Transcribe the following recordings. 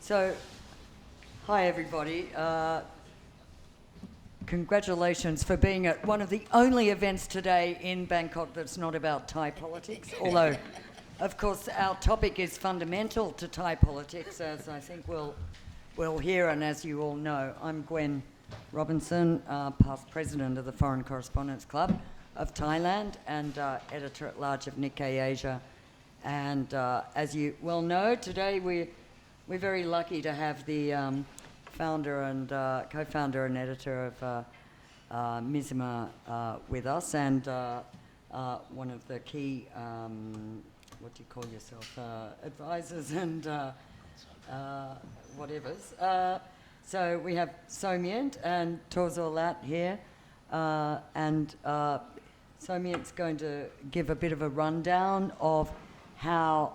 So, hi everybody. Congratulations for being at one of the only events today in Bangkok that's not about Thai politics, although, of course, our topic is fundamental to Thai politics, as I think we'll hear, and as you all know. I'm Gwen Robinson, past president of the Foreign Correspondents Club of Thailand and editor-at-large of Nikkei Asia. And as you well know, today we're very lucky to have the founder and co-founder and editor of Mizzima with us, and one of the key, what do you call yourself, advisors and whatevers. So we have Somyent and Torzolat here, and Somyent's going to give a bit of a rundown of how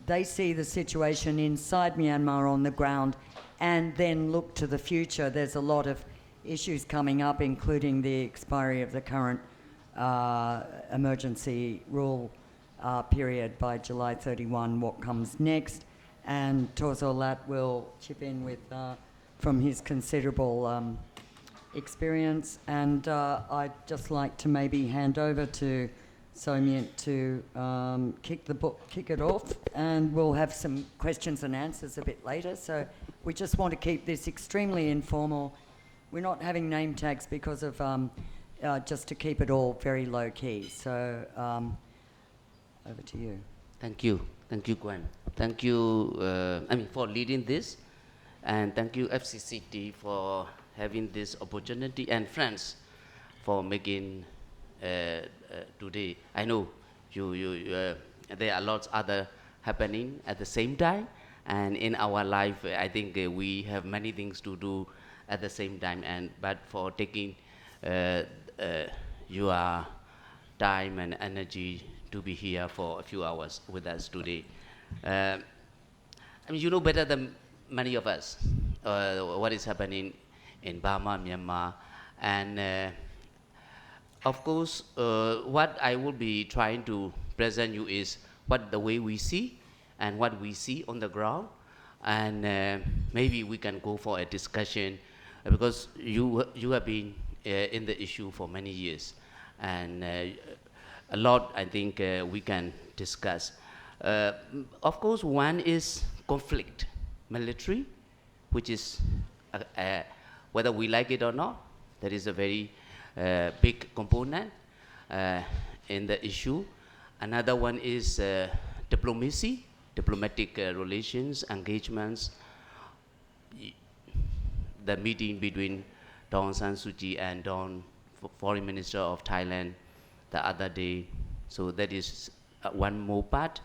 they see the situation inside Myanmar on the ground and then look to the future. There's a lot of issues coming up, including the expiry of the current emergency rule period by July 31, what comes next. And Torzolat will chip in with, from his considerable experience. And I'd just like to maybe hand over to Somyent to kick it off, and we'll have some questions and answers a bit later. So we just want to keep this extremely informal. We're not having name tags because of just to keep it all very low key. So over to you. Thank you, Gwen. Thank you, for leading this, and thank you FCCT for having this opportunity, and friends for making today. I know there are lots other happening at the same time, and in our life, I think we have many things to do at the same time. But for taking your time and energy to be here for a few hours with us today. You know better than many of us what is happening in Burma, Myanmar, and of course, what I will be trying to present you is what the way we see and what we see on the ground, and maybe we can go for a discussion because you have been in the issue for many years, and a lot I think we can discuss. Of course, one is conflict, military, which is whether we like it or not, that is a very big component in the issue. Another one is diplomacy, diplomatic relations, engagements. The meeting between Dawn San Suu Kyi and Dawn, Foreign Minister of Thailand, the other day. So that is one more part.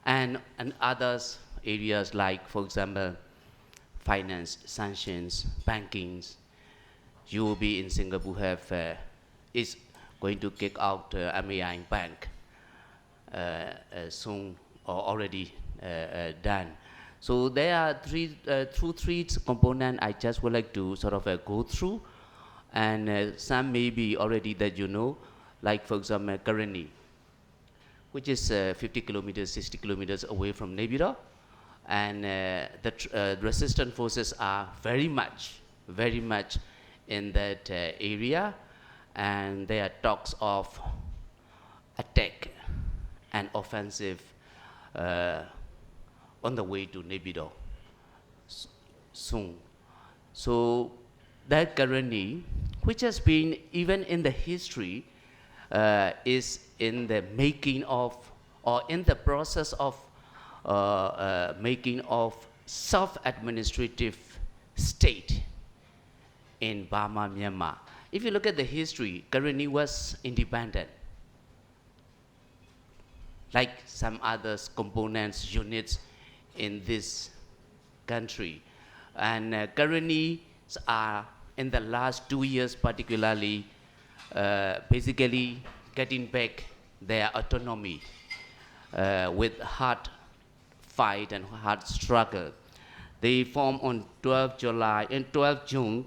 And others areas like, for example, finance, sanctions, bankings. UOB in Singapore is going to kick out MAI Bank soon, or already done. So there are three components I just would like to sort of go through, and some maybe already that you know, like for example Karani, which is 50 kilometers, 60 kilometers away from Naypyidaw, and the resistance forces are very much in that area, and there are talks of attack and offensive on the way to Naypyidaw soon. So that Karani, which has been even in the history, is in the making of, or in the process of making of self-administrative state in Burma, Myanmar. If you look at the history, Karani was independent, like some other components, units in this country. And Karanis are, in the last 2 years particularly, basically getting back their autonomy with hard fight and hard struggle. They formed on 12 July and 12 June.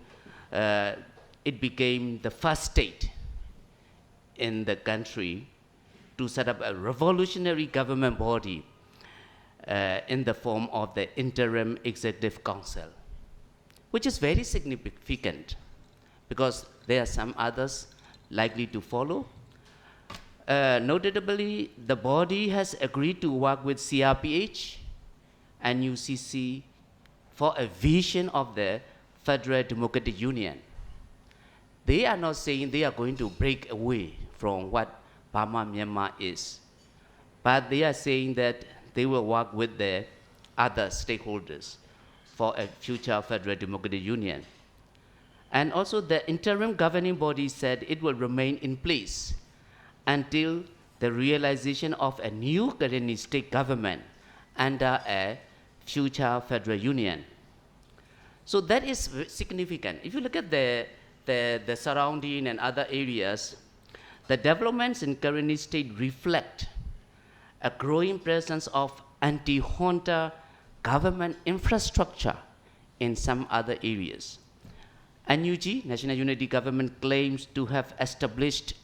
It became the first state in the country to set up a revolutionary government body in the form of the Interim Executive Council, which is very significant because there are some others likely to follow. Notably, the body has agreed to work with CRPH and UCC for a vision of the Federal Democratic Union. They are not saying they are going to break away from what Burma Myanmar is, but they are saying that they will work with the other stakeholders for a future Federal Democratic Union. And also the interim governing body said it will remain in place until the realization of a new Karen state government under a future federal union. So that is significant. If you look at the surrounding and other areas, the developments in Karen state reflect a growing presence of anti-junta government infrastructure in some other areas. NUG, National Unity Government, claims to have established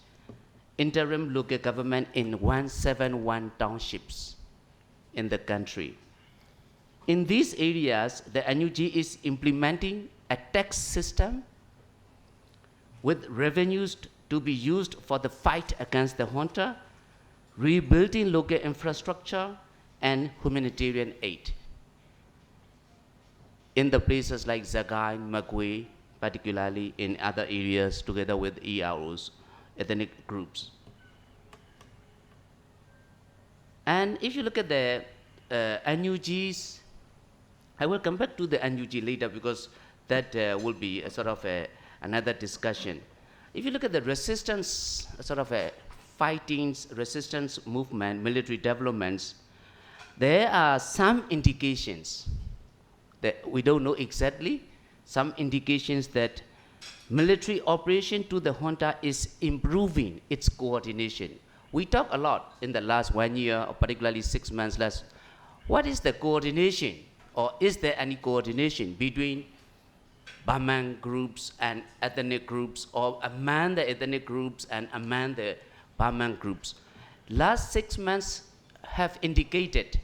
interim local government in 171 townships in the country. In these areas, the NUG is implementing a tax system with revenues to be used for the fight against the junta, rebuilding local infrastructure, and humanitarian aid. In the places like Zagai, Magwe, particularly in other areas, together with EROs, ethnic groups. And if you look at the NUGs, I will come back to the NUG later because that will be a sort of another discussion. If you look at the resistance, sort of fightings, resistance movement, military developments, there are some indications that we don't know exactly, some indications that military operation to the junta is improving its coordination. We talk a lot in the last 1 year, or particularly 6 months last. What is the coordination, or is there any coordination between Burman groups and ethnic groups, or among the ethnic groups and among the Burman groups? Last 6 months have indicated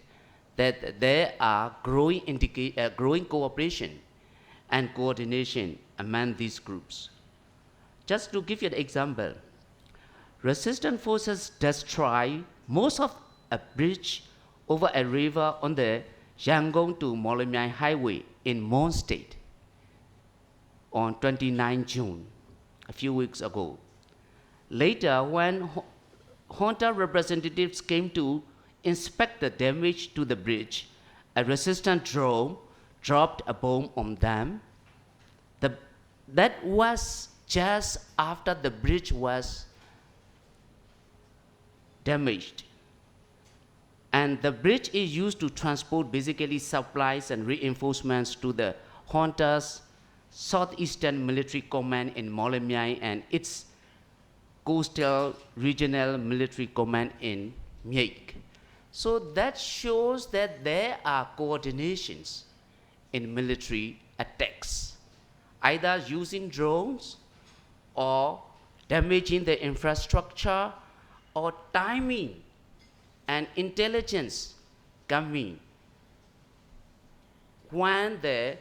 that there are growing cooperation and coordination among these groups. Just to give you an example, resistance forces destroy most of a bridge over a river on the Yangon to Molomyai highway in Mon State on 29 June, a few weeks ago. Later, when junta representatives came to inspect the damage to the bridge, a resistance drone dropped a bomb on them. That was just after the bridge was damaged. And the bridge is used to transport basically supplies and reinforcements to the junta's Southeastern Military Command in Molomyai and its Coastal Regional Military Command in Myek. So that shows that there are coordinations in military attacks, either using drones or damaging the infrastructure or timing and intelligence coming when the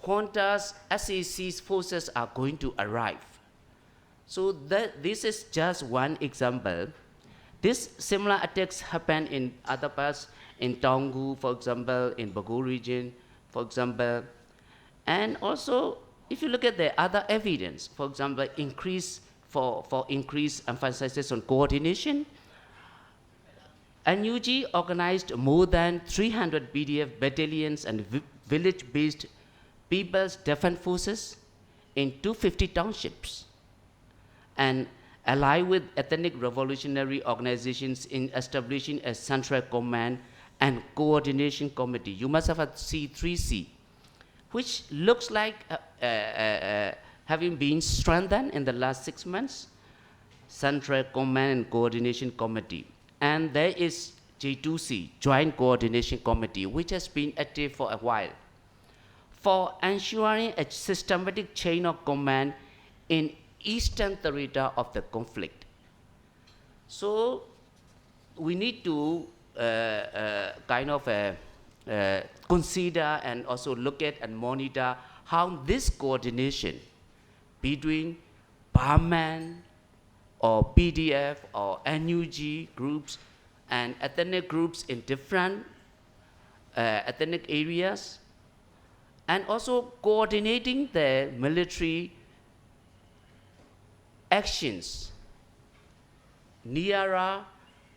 junta's SAC's forces are going to arrive. So this is just one example. These similar attacks happen in other parts, in Taungu, for example, in Bago region, for example. And also, if you look at the other evidence, for example, increased emphasis on coordination, NUG organized more than 300 BDF battalions and village-based People's Defense Forces in 250 townships, and allied with ethnic revolutionary organizations in establishing a central command and coordination committee. You must have a C3C, which looks like having been strengthened in the last 6 months, Central Command and Coordination Committee. And there is J2C, Joint Coordination Committee, which has been active for a while, for ensuring a systematic chain of command in eastern territory of the conflict. So we need to kind of consider and also look at and monitor how this coordination between Burman or PDF or NUG groups and ethnic groups in different ethnic areas, and also coordinating the military actions nearer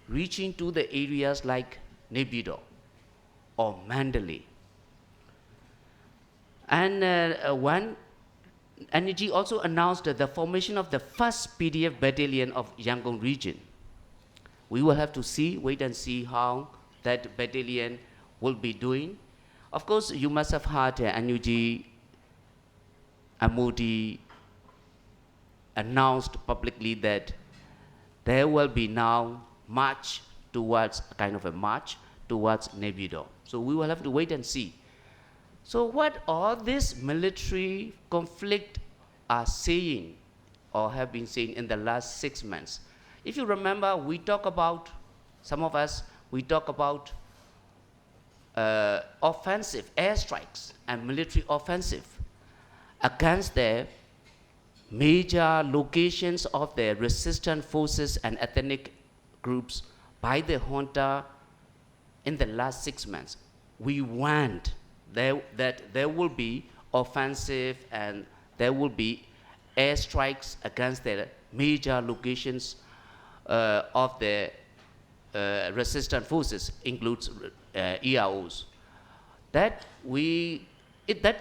reaching to the areas like Nebido or Mandalay. And one NUG also announced the formation of the first PDF battalion of Yangon region. We will have to wait and see how that battalion will be doing. Of course, you must have heard NUG Modi announced publicly that there will be now march towards Nebido. So we will have to wait and see. So what all this military conflict are saying or have been saying in the last 6 months? If you remember, some of us talk about offensive airstrikes and military offensive against the major locations of the resistant forces and ethnic groups by the junta in the last 6 months. We want that there will be offensive and there will be airstrikes against the major locations of the resistant forces, includes EROs. That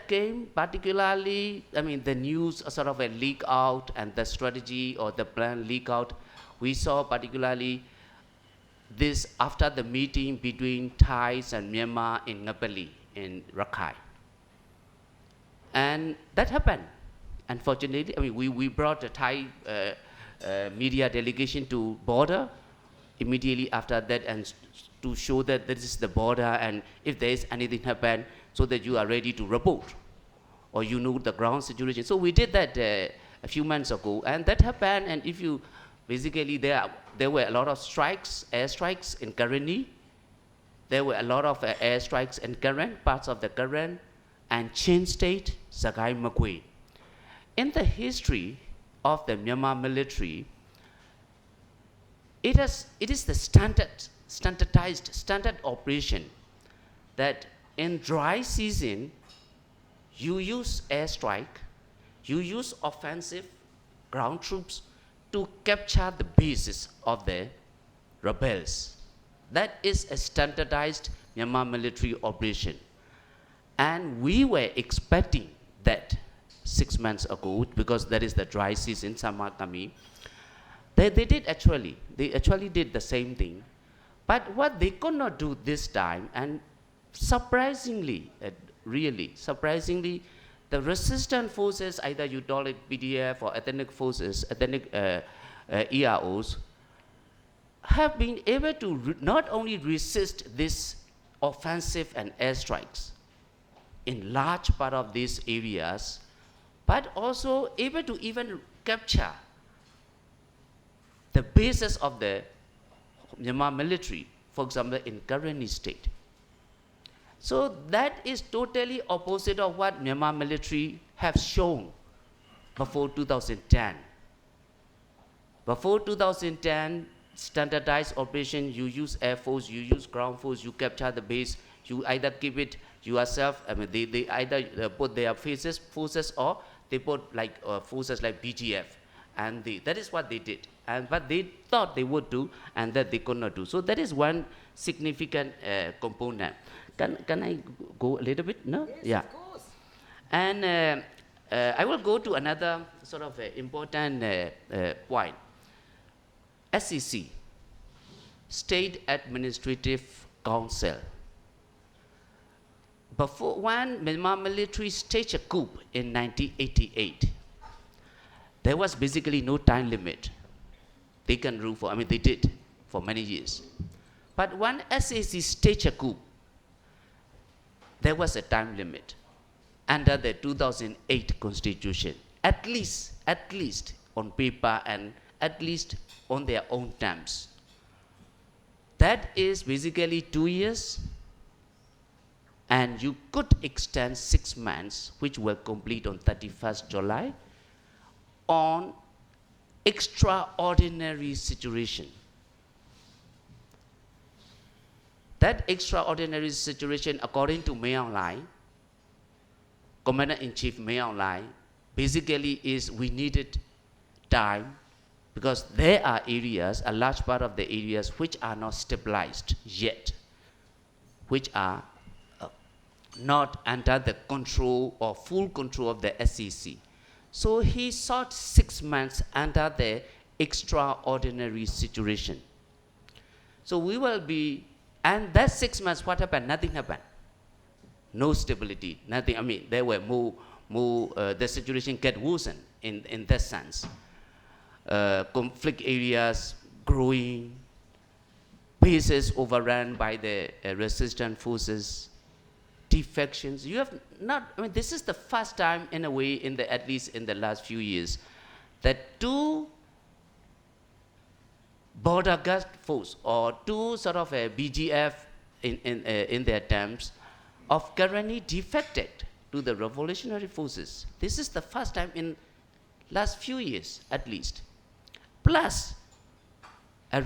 came particularly, the news sort of a leak out and the strategy or the plan leak out. We saw particularly this after the meeting between Thais and Myanmar in Ngapali in Rakhine. And that happened. Unfortunately, we brought a Thai media delegation to border immediately after that, and to show that this is the border, and if there is anything happen, so that you are ready to report, or you know the ground situation. So we did that a few months ago, and that happened. And if you basically there were a lot of airstrikes in Karenni. There were a lot of airstrikes in Karen, parts of the Karen, and Chin State, Sagai Makwe. In the history of the Myanmar military, it is the standard operation that in dry season, you use airstrike, you use offensive ground troops to capture the bases of the rebels. That is a standardized Myanmar military operation. And we were expecting that 6 months ago, because that is the dry season, Samakami. They actually did the same thing. But what they could not do this time, and surprisingly, really surprisingly, the resistant forces, either you call it PDF or ethnic forces, ethnic EROs, have been able to not only resist this offensive and airstrikes in large part of these areas, but also able to even capture the bases of the Myanmar military, for example, in Karenni state. So that is totally opposite of what Myanmar military have shown before 2010. Before 2010, standardized operation, you use air force, you use ground force, you capture the base, you either keep it yourself, they either put their forces, or they put forces like BGF, and that is what they did. But they thought they would do, and that they could not do. So that is one significant component. Can I go a little bit? No? Yes, yeah. Of course. And I will go to another sort of important point. SEC, State Administrative Council. When Myanmar military staged a coup in 1988, there was basically no time limit. They can rule they did for many years. But when SAC staged a coup, there was a time limit under the 2008 constitution, at least on paper and at least on their own terms. that is basically 2 years, and you could extend 6 months, which will complete on 31st July, on extraordinary situation. That extraordinary situation, according to Mayor Lai, Commander-in-Chief Mayor Lai, basically is we needed time, because there are areas, a large part of the areas which are not stabilized yet, which are not under the control or full control of the SEC. So he sought 6 months under the extraordinary situation. So we will be, and that 6 months, what happened? Nothing happened. No stability, nothing. I mean, there were the situation get worsened in that sense. Conflict areas growing, bases overrun by the resistant forces, defections. You have not, I mean, this is the first time in a way, at least in the last few years, that 2 border guard force or 2 sort of a BGF in their terms of Karani defected to the revolutionary forces. This is the first time in last few years, at least. Plus, a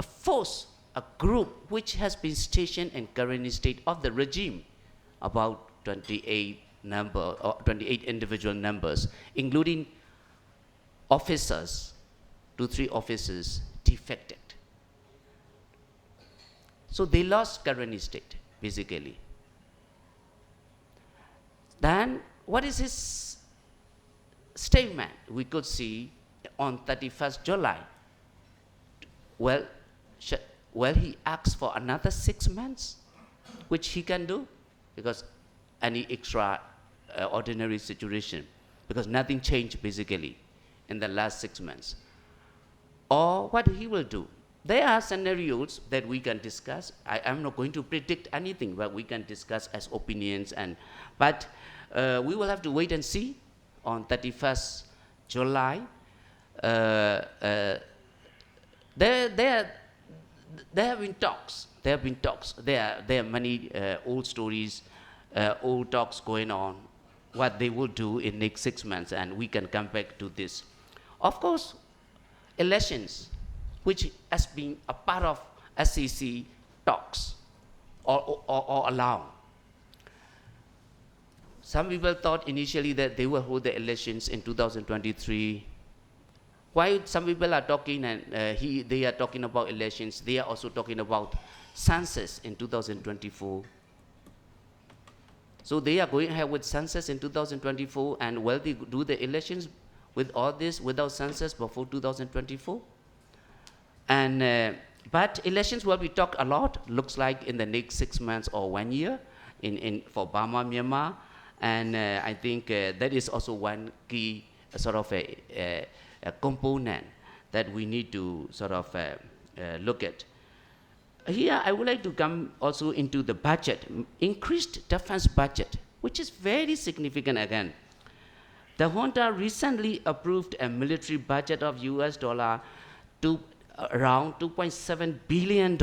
force, a group which has been stationed in Karani state of the regime, about 28 individual numbers, including officers, 2-3 officers defected. So they lost Karani state, basically. Then, what is his statement? We could see on 31st July. Well, he asked for another 6 months, which he can do, because any extraordinary situation, because nothing changed basically in the last 6 months. Or what he will do. There are scenarios that we can discuss. I am not going to predict anything, but we can discuss as opinions. But we will have to wait and see on 31st July. There have been talks. There are many old stories, old talks going on, what they will do in next 6 months, and we can come back to this. Of course, elections, which has been a part of SEC talks or allowed. Some people thought initially that they will hold the elections in 2023. Why some people are talking and they are talking about elections, they are also talking about census in 2024. So they are going ahead with census in 2024, and will they do the elections with all this without census before 2024? And but elections will be talked a lot, looks like in the next 6 months or 1 year for Burma, Myanmar. And I think that is also one key sort of a component that we need to sort of look at. Here I would like to come also into the budget, increased defense budget, which is very significant again. The junta recently approved a military budget of US dollar to around $2.7 billion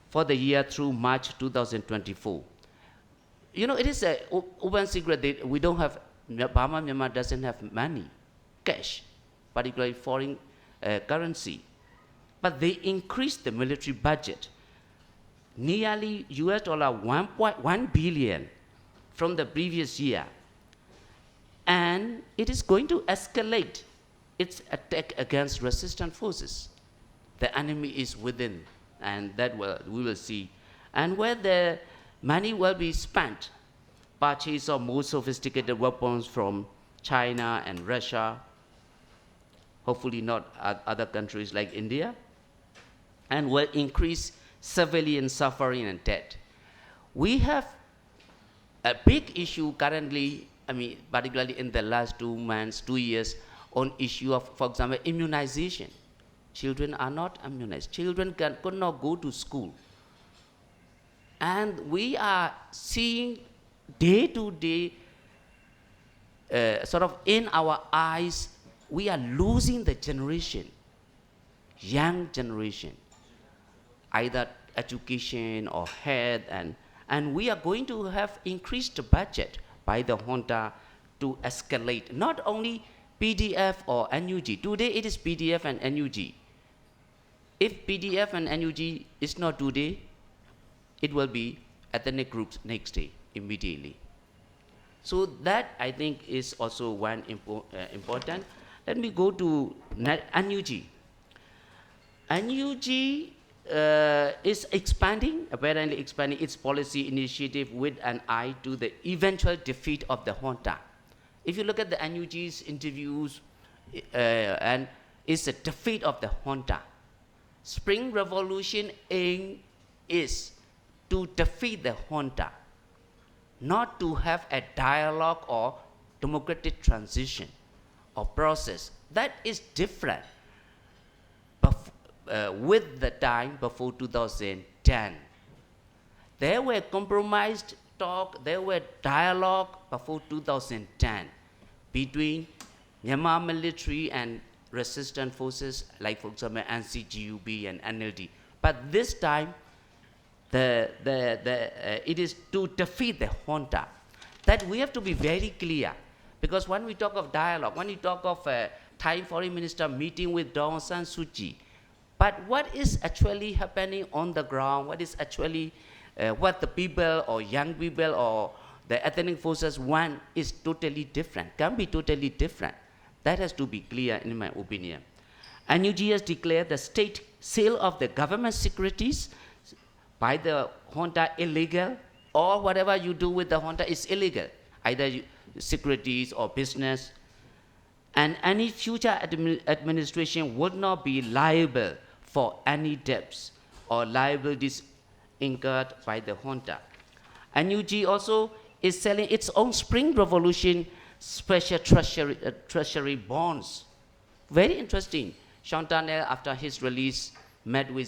for the year through March 2024. You know, it is an open secret that we don't have, Burma, Myanmar doesn't have money, cash, particularly foreign currency. But they increased the military budget, nearly US dollar 1.1 billion from the previous year. And it is going to escalate its attack against resistant forces. The enemy is within, and that we will see. And where the money will be spent, purchase of more sophisticated weapons from China and Russia, hopefully not other countries like India, and will increase civilian suffering and death. We have a big issue currently, I mean, particularly in the last 2 months, 2 years, on issue of, for example, immunization. Children are not immunized. Children could not go to school. And we are seeing day to day, sort of in our eyes, we are losing the generation young generation, either education or health, and we are going to have increased the budget by the junta to escalate not only PDF or NUG. Today it is PDF and NUG. If PDF and NUG is not today, it will be ethnic groups next day, immediately. So that I think is also one important. Let me go to NUG. NUG is expanding, apparently expanding its policy initiative with an eye to the eventual defeat of the junta. If you look at the NUG's interviews, and it's a defeat of the junta. Spring Revolution aim is to defeat the junta, not to have a dialogue or democratic transition or process. That is different with the time before 2010. There were compromised talk, there were dialogue before 2010 between Myanmar military and resistant forces like, for example, NCGUB and NLD. But this time, it is to defeat the junta. That we have to be very clear, because when we talk of dialogue, when we talk of Thai Foreign Minister meeting with Daw San Suu Kyi, but what is actually happening on the ground, what is actually what the people or young people or the ethnic forces want is totally different, can be totally different. That has to be clear in my opinion. NUG has declared the state sale of the government securities by the junta illegal, or whatever you do with the junta is illegal, either securities or business. And any future administration would not be liable for any debts or liabilities incurred by the junta. NUG also is selling its own Spring Revolution special treasury bonds. Very interesting. Chantanel, after his release, met with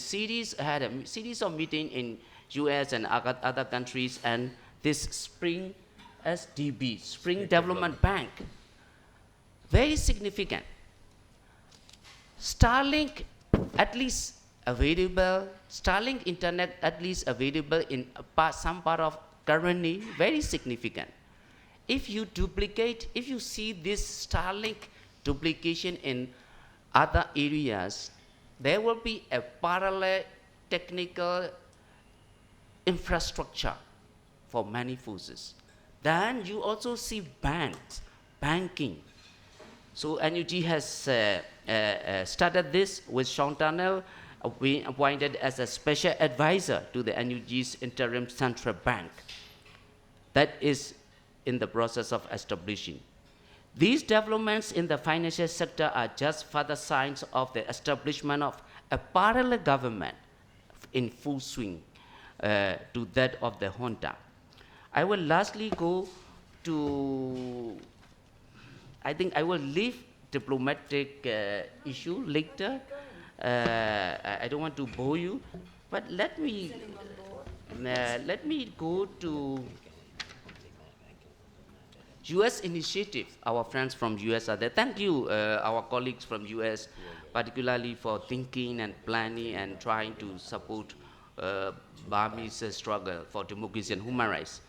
had a series of meetings in US and other countries, and this Spring SDB, Spring Development Bank, very significant. Starlink at least available, Starlink internet at least available in some part of Karani, very significant. If you duplicate, if you see this Starlink duplication in other areas, there will be a parallel technical infrastructure for many forces. Then you also see banking. So NUG has started this with Chantanel being appointed as a special advisor to the NUG's interim central bank. That is in the process of establishing. These developments in the financial sector are just further signs of the establishment of a parallel government in full swing to that of the junta. I will lastly go to, I think I will leave diplomatic issue later. I don't want to bore you, but let me go to US initiative. Our friends from US are there. Thank you, our colleagues from US, particularly for thinking and planning and trying to support Burmese struggle for democracy and human rights.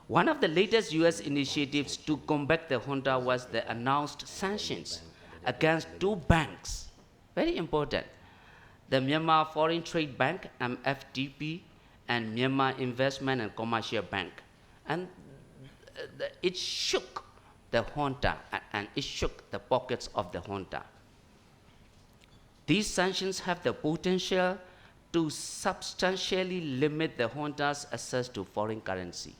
One of the latest US initiatives to combat the junta was the announced sanctions against two banks. Very important. The Myanmar Foreign Trade Bank, MFTB, and Myanmar Investment and Commercial Bank. And it shook the junta, and it shook the pockets of the junta. These sanctions have the potential to substantially limit the junta's access to foreign currency.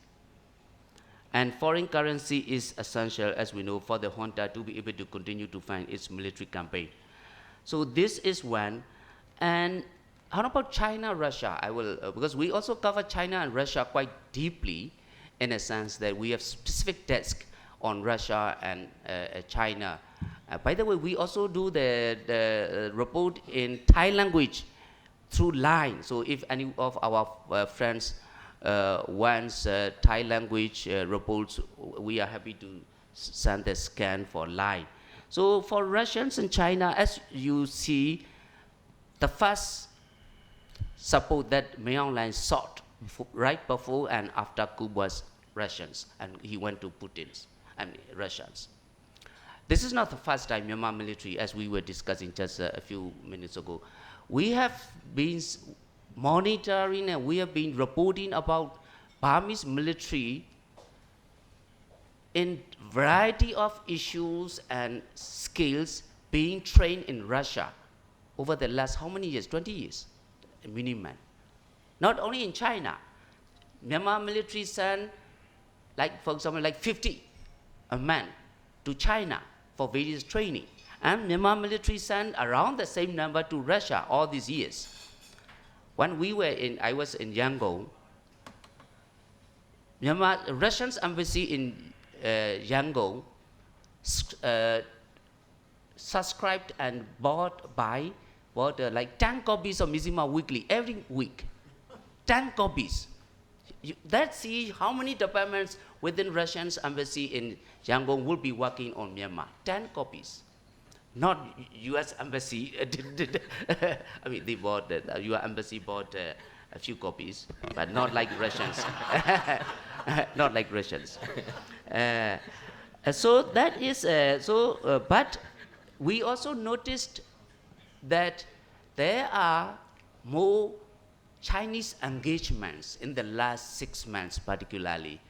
And foreign currency is essential, as we know, for the junta to be able to continue to fund its military campaign. So this is one. And how about China, Russia? I will, because we also cover China and Russia quite deeply, in a sense that we have specific desk on Russia and China. By the way, we also do the report in Thai language through line. So if any of our friends wants Thai language reports, we are happy to send the scan for line. So for Russians and China, as you see, the first support that Mayor Lang sought right before and after coup was Russians, and he went to Putin's, Russians. This is not the first time Myanmar military, as we were discussing just a few minutes ago. We have been monitoring and we have been reporting about Burmese military in variety of issues and skills being trained in Russia over the last how many years? 20 years, minimum. Not only in China. Myanmar military sent, like for example, like 50 men to China for various training. And Myanmar military sent around the same number to Russia all these years. When I was in Yangon, Russian's embassy in Yangon subscribed and bought like 10 copies of Mizzima Weekly every week. 10 copies. Let's see how many departments within Russian's embassy in Yangon will be working on Myanmar. 10 copies. Not U.S. embassy. I mean, they bought, U.S. embassy bought a few copies, but not like Russians. Not like Russians. So that is, but we also noticed that there are more Chinese engagements in the last 6 months particularly.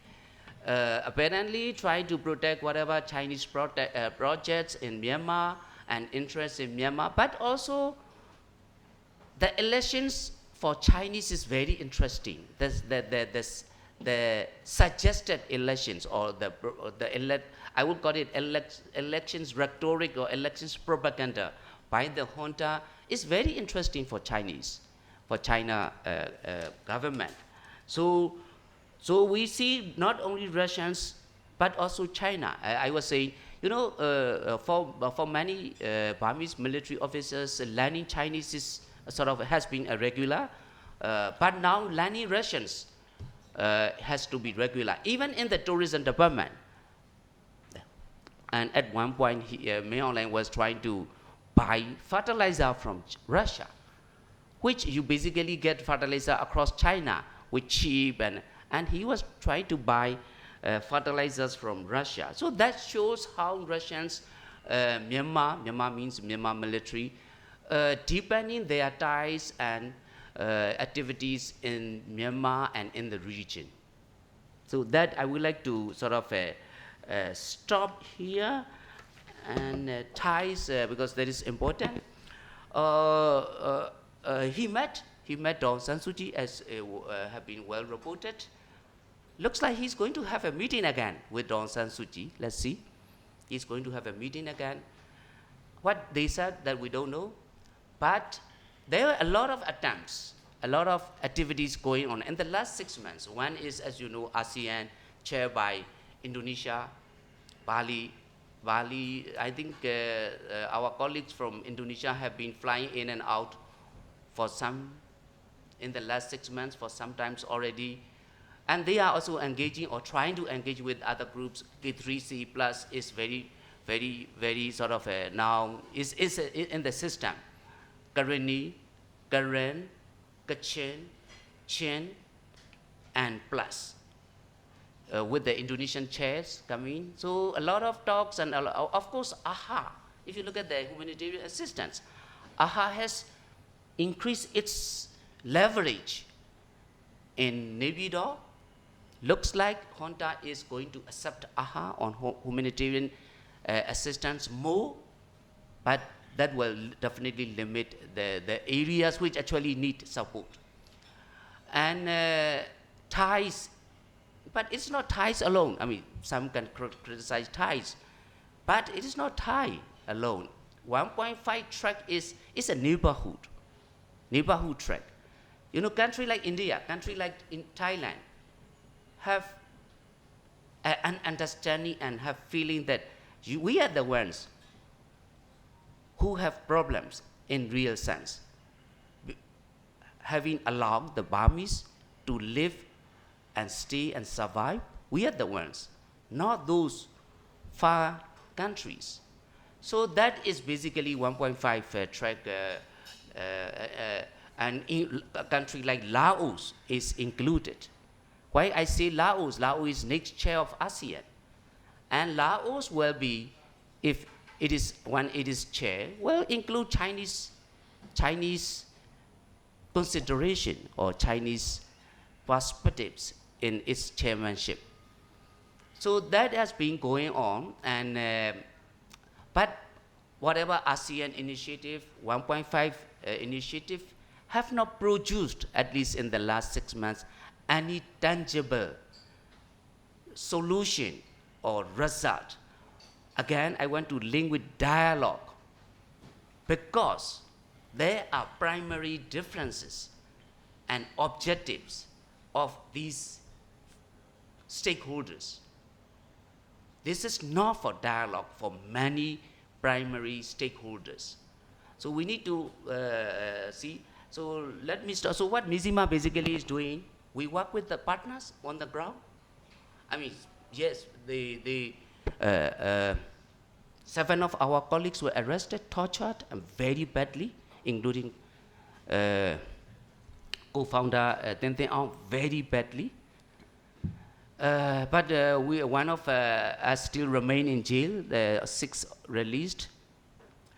Apparently trying to protect whatever Chinese projects in Myanmar and interest in Myanmar, but also the elections for Chinese is very interesting. The suggested elections or I would call it elections rhetoric or elections propaganda by the junta is very interesting for China government. So we see not only Russians but also China. I was saying, you know, for many Burmese military officers, learning Chinese is has been a regular, but now learning Russians has to be regular, even in the tourism department. And at one point, Mayor Lang was trying to buy fertilizer from Russia, which you basically get fertilizer across China with cheap, and he was trying to buy fertilizers from Russia. So that shows how Russians, Myanmar means Myanmar military, deepening their ties and activities in Myanmar and in the region. So that I would like to stop here and ties because that is important. He met Aung San Suu Kyi, as have been well reported. Looks like he's going to have a meeting again with Aung San Suu Kyi. Let's see. He's going to have a meeting again. What they said that we don't know, but there are a lot of attempts, a lot of activities going on in the last 6 months. One is, as you know, ASEAN, chaired by Indonesia, Bali. I think our colleagues from Indonesia have been flying in and out for some, in the last 6 months, for sometimes already. And they are also engaging or trying to engage with other groups. K3C plus is very now is in the system. Karenni, Karen, Kachin, Chin, and plus. With the Indonesian chairs coming. So a lot of talks and of course AHA. If you look at the humanitarian assistance, AHA has increased its leverage in Naypyidaw. Looks like junta is going to accept AHA on humanitarian assistance more, but that will definitely limit the areas which actually need support. And ties, but it's not ties alone. I mean, some can criticize ties, but it is not Thai alone. 1.5 track is a neighborhood track. You know, country like India, country like in Thailand, have an understanding and have feeling that we are the ones who have problems in real sense. Having allowed the Burmese to live and stay and survive, we are the ones, not those far countries. So that is basically 1.5 track and a country like Laos is included. Why I say Laos? Laos is next chair of ASEAN. And Laos will be, if it is when it is chair, will include Chinese consideration or Chinese perspectives in its chairmanship. So that has been going on, and but whatever ASEAN initiative, 1.5 initiative, have not produced, at least in the last 6 months, any tangible solution or result. Again, I want to link with dialogue, because there are primary differences and objectives of these stakeholders. This is not for dialogue for many primary stakeholders. So we need to see. So let me start. So what Mizzima basically is doing, we work with the partners on the ground. I mean, yes, the 7 of our colleagues were arrested, tortured, and very badly, including co-founder Tente Aung, very badly. But one of us still remain in jail. The 6 released.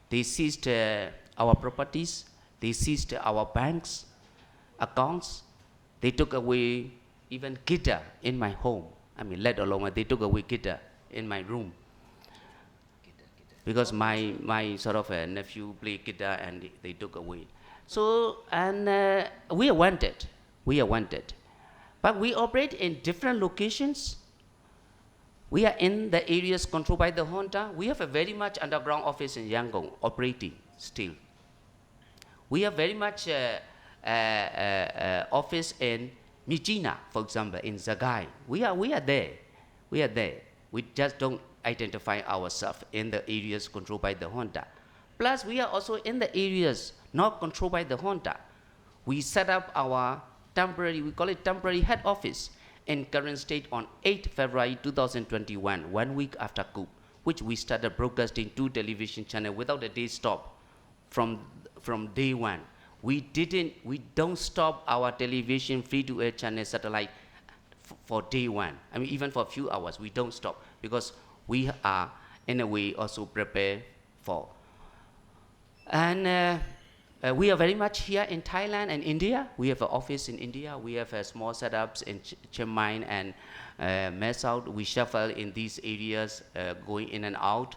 They seized our properties. They seized our banks accounts. They took away even guitar in my home. I mean, let alone they took away guitar in my room, because my sort of nephew played guitar and they took away. So, and we are wanted. We are wanted. But we operate in different locations. We are in the areas controlled by the junta. We have a very much underground office in Yangon operating still. We have very much office in Mijina, for example, in Zagai. We are there. We are there. We just don't identify ourselves in the areas controlled by the junta. Plus, we are also in the areas not controlled by the junta. We set up our temporary, we call it temporary head office in current state on 8 February 2021, 1 week after coup, which we started broadcasting 2 television channels without a day stop from day one. We don't stop our television free-to-air channel satellite for day one. I mean, even for a few hours, we don't stop, because we are, in a way, also prepared for. And we are very much here in Thailand and India. We have an office in India. We have small setups in Chiang Mai and Mae Sot. We shuffle in these areas, going in and out.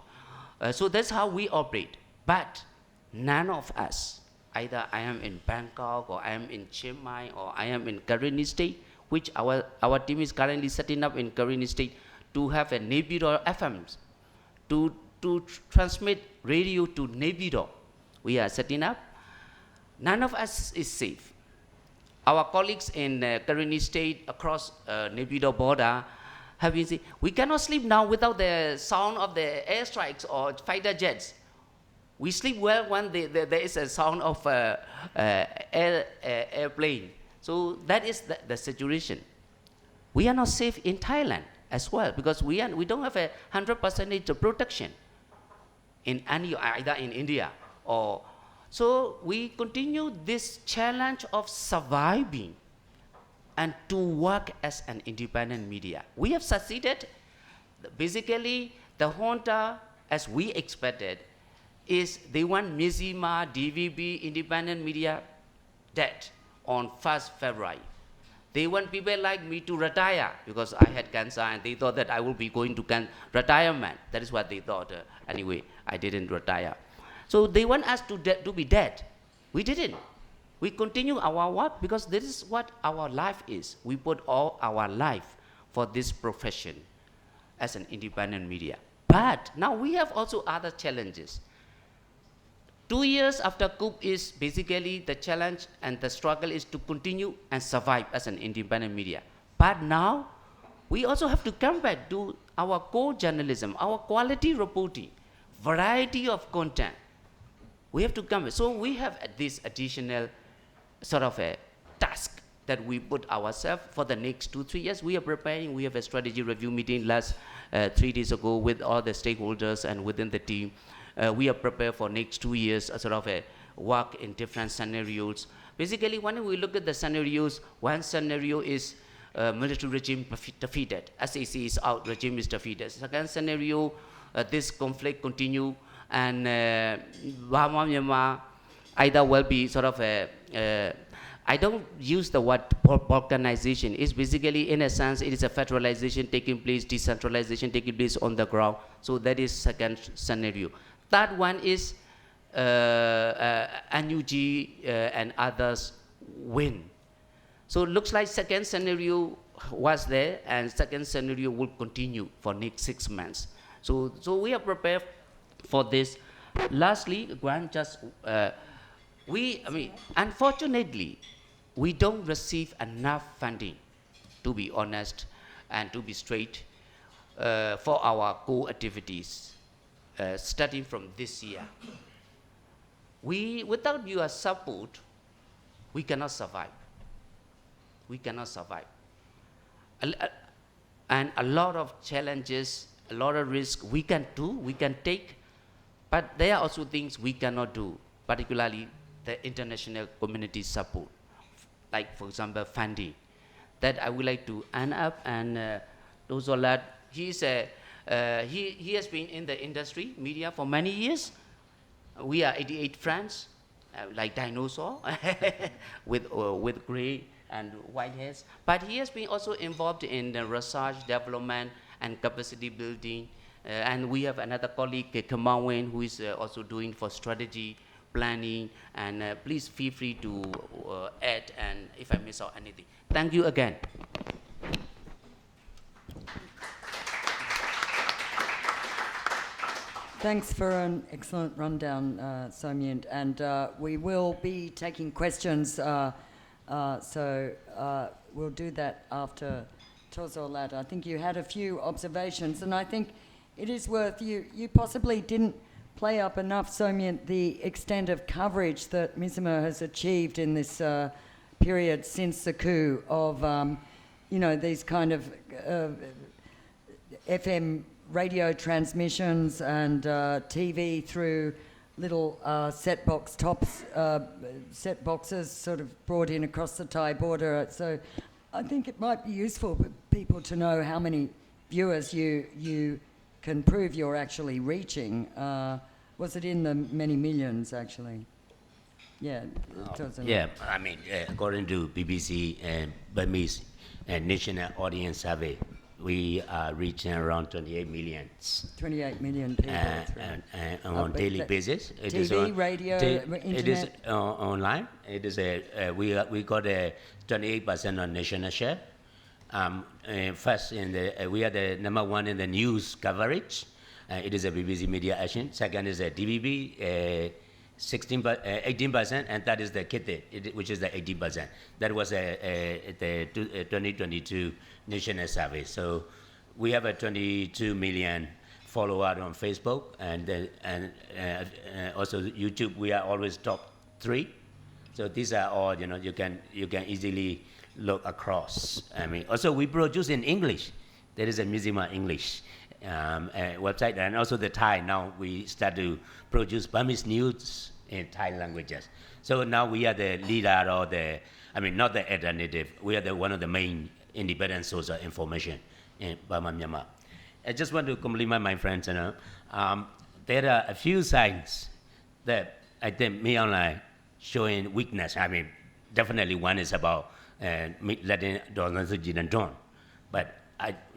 So that's how we operate. But none of us, either I am in Bangkok or I am in Chiang Mai or I am in Karenni State, which our team is currently setting up in Karenni State to have a Naypyidaw FMs, to transmit radio to Naypyidaw. We are setting up. None of us is safe. Our colleagues in Karenni State across Naypyidaw border have been saying, we cannot sleep now without the sound of the airstrikes or fighter jets. We sleep well when there is a sound of airplane. So that is the situation. We are not safe in Thailand as well, because we don't have 100% protection in either in India or. So we continue this challenge of surviving and to work as an independent media. We have succeeded. Basically, the junta, as we expected, is they want Mizzima, DVB, independent media dead on 1st February. They want people like me to retire, because I had cancer and they thought that I will be going to retirement. That is what they thought. Anyway, I didn't retire. So they want us to be dead. We didn't. We continue our work, because this is what our life is. We put all our life for this profession as an independent media. But now we have also other challenges. 2 years after coup is basically the challenge and the struggle is to continue and survive as an independent media. But now we also have to come back to our core journalism, our quality reporting, variety of content. We have to come. So we have this additional sort of a task that we put ourselves for the next 2-3 years. We are preparing. We have a strategy review meeting last 3 days ago with all the stakeholders and within the team. We are prepared for next 2 years, sort of work in different scenarios. Basically, when we look at the scenarios, one scenario is military regime defeated, SAC is out, regime is defeated. Second scenario, this conflict continue, and Burma Myanmar either will be sort of I don't use the word balkanization. It's basically, in a sense, it is a federalization taking place, decentralization taking place on the ground. So that is second scenario. Third one is NUG and others win. So it looks like second scenario was there, and second scenario will continue for next 6 months. So we are prepared for this. Lastly, Grant, just unfortunately, we don't receive enough funding, to be honest and to be straight, for our core activities, starting from this year. Without your support, we cannot survive. We cannot survive. And a lot of challenges, a lot of risks we can do, we can take, but there are also things we cannot do, particularly the international community support, like, for example, funding. That I would like to end up, and Dozolat, he has been in the industry, media, for many years. We are 88 friends, like dinosaur, with gray and white hairs. But he has been also involved in the research, development, and capacity building. And we have another colleague, Kamawin, who is also doing for strategy, planning, and please feel free to add, and if I miss out anything. Thank you again. Thanks for an excellent rundown, Somyint, and we will be taking questions, so we'll do that after Tozolat. I think you had a few observations, and I think it is worth, you possibly didn't play up enough, Somyint, the extent of coverage that Mizzima has achieved in this period since the coup of, these kind of FM radio transmissions and TV through little set boxes sort of brought in across the Thai border. So I think it might be useful for people to know how many viewers you can prove you're actually reaching. Was it in the many millions, actually? Yeah. According to BBC and Burmese National Audience Survey, we are reaching around 28 million. 28 million people. And on daily basis. It TV, is on, radio, internet? It is online. It is we got a 28% on national share. First, we are the number one in the news coverage. It is a BBC Media Action. Second is a DBB, 18%, and that is the KIT, which is the 18%. That was the 2022 national survey. So we have a 22 million followers on Facebook, and also YouTube. We are always top 3. So these are all, you can easily look across. Also we produce in English. There is a Mizzima English website, and also the Thai. Now we start to produce Burmese news in Thai languages. So now we are the leader, or not the alternative. We are one of the main independent source of information in Burma, Myanmar. I just want to compliment my friends. There are a few signs that I think me online showing weakness. Definitely one is about letting Donald Trump, but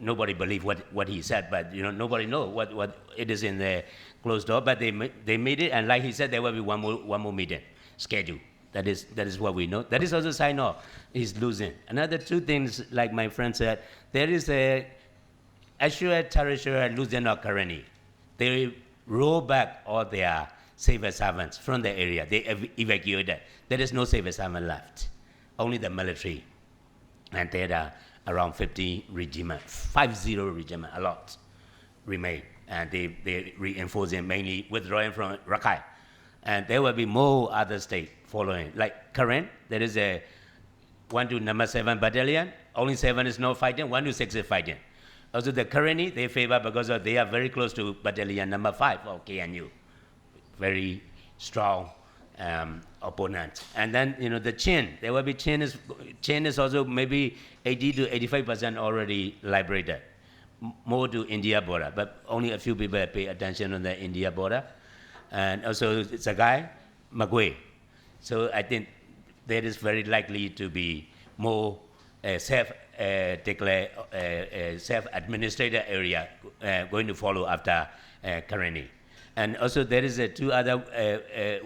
nobody believed what he said. But nobody know what it is in the closed door. But they made it, and like he said, there will be one more meeting scheduled. That is what we know. That is also a sign of he's losing. Another 2 things, like my friend said, there is a Ashura Tarashura losing currently. They roll back all their civil servants from the area. They evacuated. There is no civil servant left, only the military. And there are around 50 regiments, 50 regiments, a lot remain. And they reinforcing, mainly withdrawing from Rakhine. And there will be more other states following. Like current, there is a 1 to number 7 battalion. Only 7 is not fighting, 1 to 6 is fighting. Also the currently, they favor because they are very close to battalion number 5 of KNU. Very strong opponents. And then, the Chin, there will be Chin is also maybe 80 to 85% already liberated, more to India border, but only a few people pay attention on the India border. And also Sagai, Magwe. So I think there is very likely to be more self-declared, self-administrated area going to follow after Karenni. And also there is two other,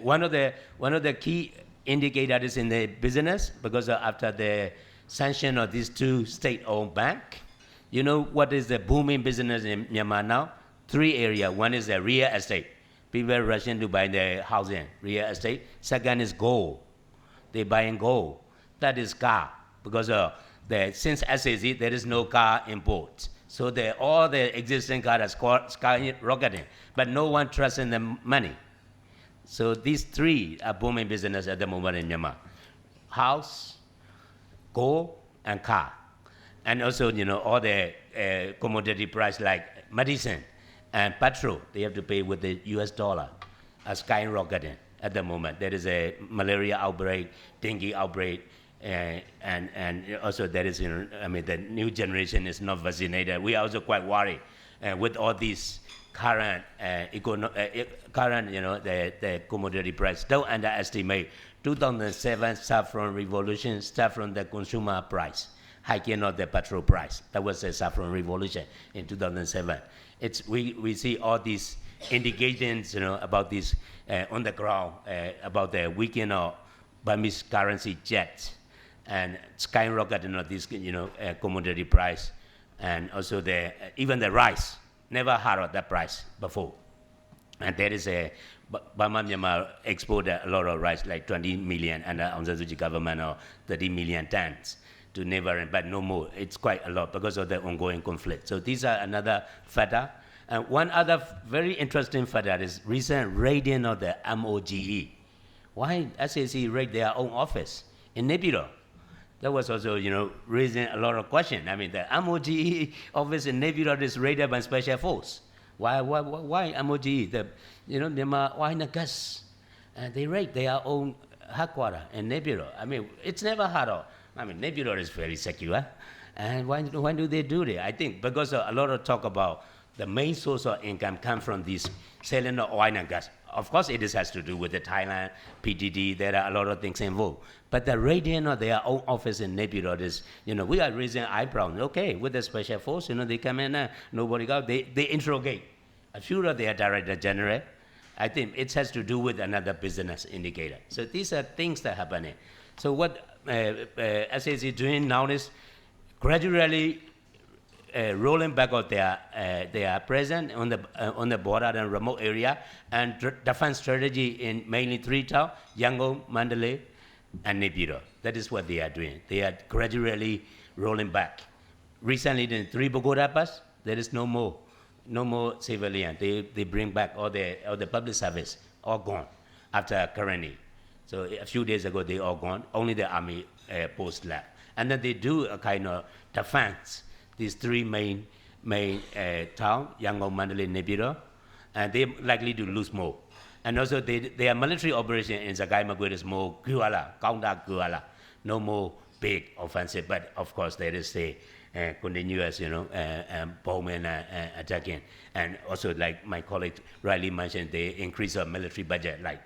one of the key indicators in the business, because after the sanction of these two state-owned banks, you know what is the booming business in Myanmar now? 3 areas. One is the real estate. People are rushing to buy the housing, real estate. Second is gold. They buying gold. That is car, because since SAC, there is no car import. So all the existing cars are skyrocketing, but no one trusts in the money. So these 3 are booming business at the moment in Myanmar: house, gold, and car. And also, all the commodity price like medicine and petrol, they have to pay with the US dollar, are skyrocketing at the moment. There is a malaria outbreak, dengue outbreak, and also there is, the new generation is not vaccinated. We are also quite worried with all these current, the commodity price. Don't underestimate 2007 saffron revolution start from the consumer price, hiking of the petrol price. That was the saffron revolution in 2007. We see all these indications, about this on the ground, about the weakening of Burmese currency jet and skyrocketing of this, commodity price, and also even the rice. Never heard of that price before. And there is Burma Myanmar exported a lot of rice, like 20 million, and the Aung San Suu Kyi government, or 30 million tons to neighboring, but no more. It's quite a lot because of the ongoing conflict. So these are another factor. And one other very interesting factor is recent raiding of the MOGE. Why SAC raid their own office in Naypyidaw? That was also, raising a lot of questions. The MOGE office in Naypyidaw is raided by special force. Why MOGE? Myanmar oil and gas, they raid their own headquarters in Naypyidaw. It's never heard of. Naypyidaw is very secure. And why do they do that? I think because a lot of talk about the main source of income comes from this selling of oil and gas. Of course, it has to do with the Thailand, PTT, there are a lot of things involved. But the raiding of their own office in Naypyidaw is, we are raising eyebrows. Okay, with the special force, they come in, nobody goes, they interrogate a few of their director general. I think it has to do with another business indicator. So these are things that are happening. So what SAC is doing now is gradually rolling back of their presence on the border and remote area, and defense strategy in mainly 3 towns: Yangon, Mandalay, and Naypyidaw. That is what they are doing. They are gradually rolling back. Recently, in 3 Pagoda Pass, there is no more civilian. They bring back all the public service, all gone after Karenni. So a few days ago, they all gone. Only the army post left, and then they do a kind of defense. These 3 main towns, Yangon, Mandalay, Naypyidaw, and they're likely to lose more. And also their military operation in Sagai Magwe is more counter guerrilla, no more big offensive, but of course there is a continuous, bombing and attacking. And also, like my colleague rightly mentioned, they increase our military budget like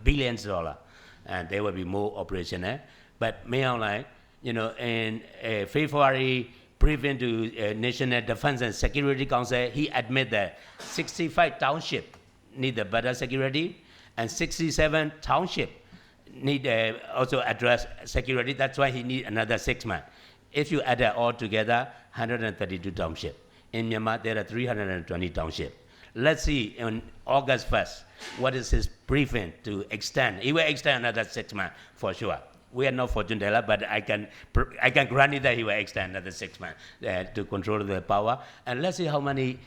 billions of dollars, and there will be more operation there. But meanwhile, in February briefing to National Defense and Security Council, he admitted that 65 townships need a better security, and 67 townships need also address security. That's why he needs another 6 months. If you add that all together, 132 townships. In Myanmar, there are 320 townships. Let's see on August 1st, what is his briefing to extend. He will extend another 6 months for sure. We are not fortune teller, but I can grant it that he will extend another 6 months to control the power. And let's see how many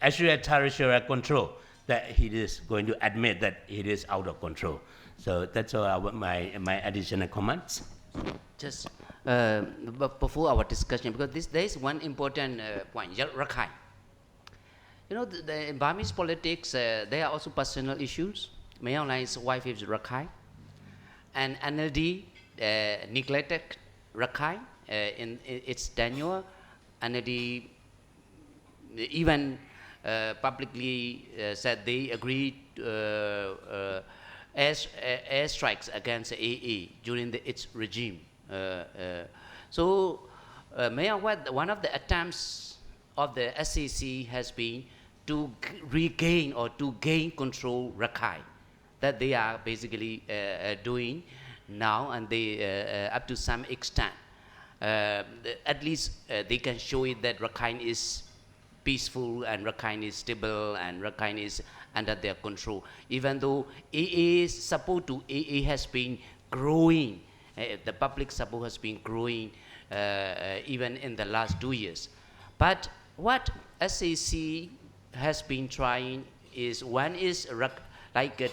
extraterritorial control that he is going to admit that it is out of control. So that's all my additional comments. Just before our discussion, because there is one important point, Rakhine. You know, the Burmese politics, there are also personal issues. Mayor Lai's wife is Rakhine, and NLD neglected Rakhine in its tenure. NLD even publicly said they agreed airstrikes against AA during its regime. So, Mayor, one of the attempts of the SCC has been to regain or to gain control Rakhine, that they are basically doing now, and they up to some extent. At least they can show it that Rakhine is peaceful and Rakhine is stable and Rakhine is under their control. Even though AA has been growing, the public support has been growing even in the last 2 years. But what SAC has been trying is, one is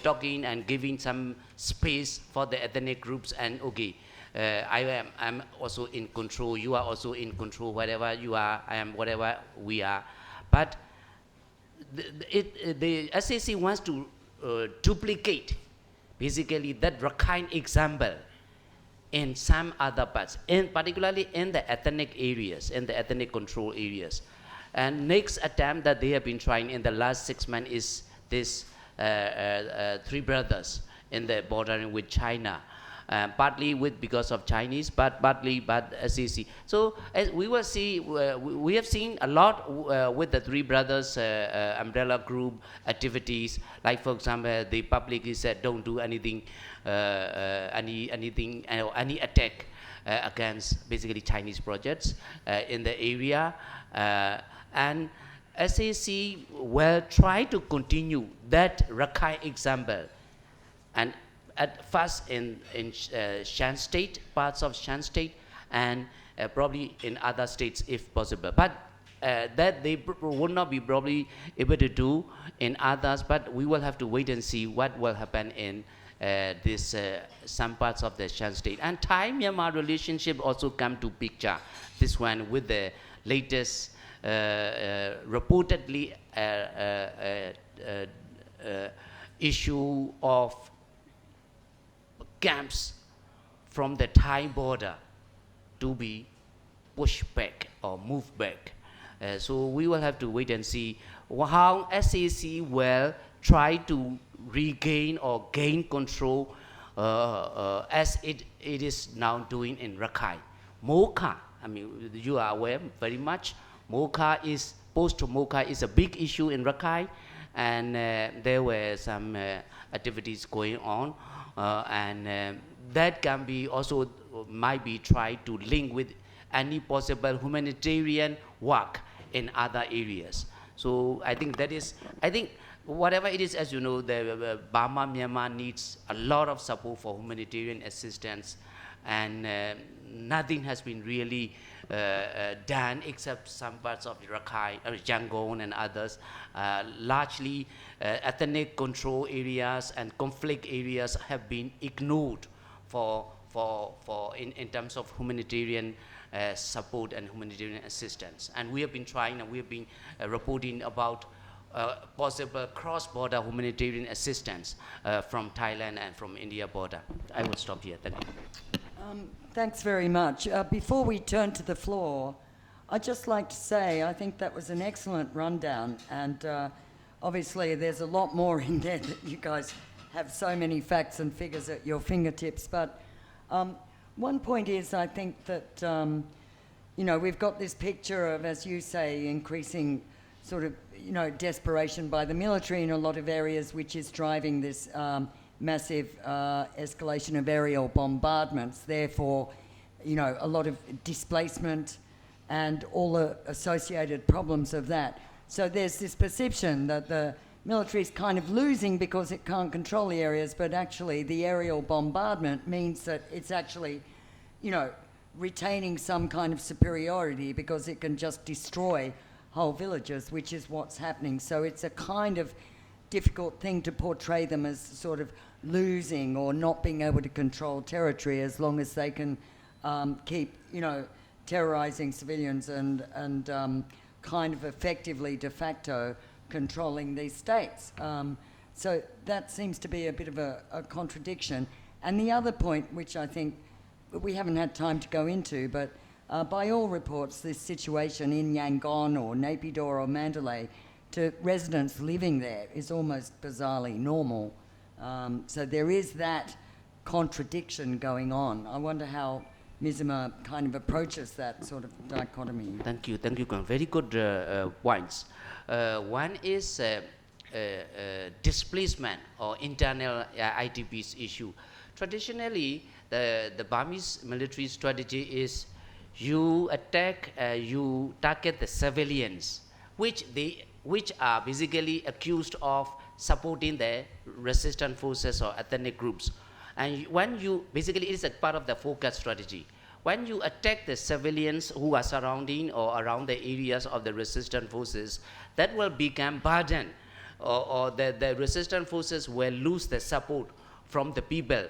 talking and giving some space for the ethnic groups, and okay, I'm also in control, you are also in control, whatever you are, I am whatever we are. But the SAC wants to duplicate basically that Rakhine example in some other parts, particularly in the ethnic areas, in the ethnic control areas. And next attempt that they have been trying in the last 6 months is this three brothers in the bordering with China, partly because of Chinese, but partly SEC. So as we will see, we have seen a lot with the three brothers umbrella group activities. Like for example, they publicly said don't do anything, any attack against basically Chinese projects in the area. And SAC will try to continue that Rakhine example, and at first in Shan State, parts of Shan State, and probably in other states if possible. But that they would not be probably able to do in others, but we will have to wait and see what will happen in this some parts of the Shan State. And Thai-Myanmar relationship also come to picture. This one with the latest reportedly issue of camps from the Thai border to be pushed back or moved back. So we will have to wait and see how SAC will try to regain or gain control as it is now doing in Rakhine. Mocha, I mean, you are aware very much, post-Mocha is a big issue in Rakhine, and there were some activities going on, and that can be also might be tried to link with any possible humanitarian work in other areas. So I think whatever it is, as you know, the Burma, Myanmar needs a lot of support for humanitarian assistance, and nothing has been really done except some parts of Rakhine, Yangon and others. Largely ethnic control areas and conflict areas have been ignored in terms of humanitarian support and humanitarian assistance. And we have been trying, and we have been reporting about possible cross-border humanitarian assistance from Thailand and from India border. I will stop here. Thank you. Thanks very much. Before we turn to the floor, I'd just like to say I think that was an excellent rundown, and obviously there's a lot more in there that you guys have so many facts and figures at your fingertips. But one point is, I think that we've got this picture of, as you say, increasing sort of desperation by the military in a lot of areas, which is driving this massive escalation of aerial bombardments, therefore, a lot of displacement and all the associated problems of that. So there's this perception that the military is kind of losing because it can't control the areas, but actually the aerial bombardment means that it's actually, retaining some kind of superiority because it can just destroy whole villages, which is what's happening. So it's a kind of difficult thing to portray them as sort of losing or not being able to control territory, as long as they can keep, terrorizing civilians and kind of effectively de facto controlling these states. So that seems to be a bit of a contradiction. And the other point, which I think we haven't had time to go into, but by all reports, this situation in Yangon or Naypyidaw or Mandalay to residents living there is almost bizarrely normal. So there is that contradiction going on. I wonder how Mizzima kind of approaches that sort of dichotomy. Thank you, Kwan. Very good points. One is displacement or internal IDPs issue. Traditionally, the Burmese military strategy is you attack, you target the civilians, which are basically accused of supporting the resistant forces or ethnic groups. And when you, basically it is a part of the focus strategy. When you attack the civilians who are surrounding or around the areas of the resistant forces, that will become burden, or the resistant forces will lose the support from the people,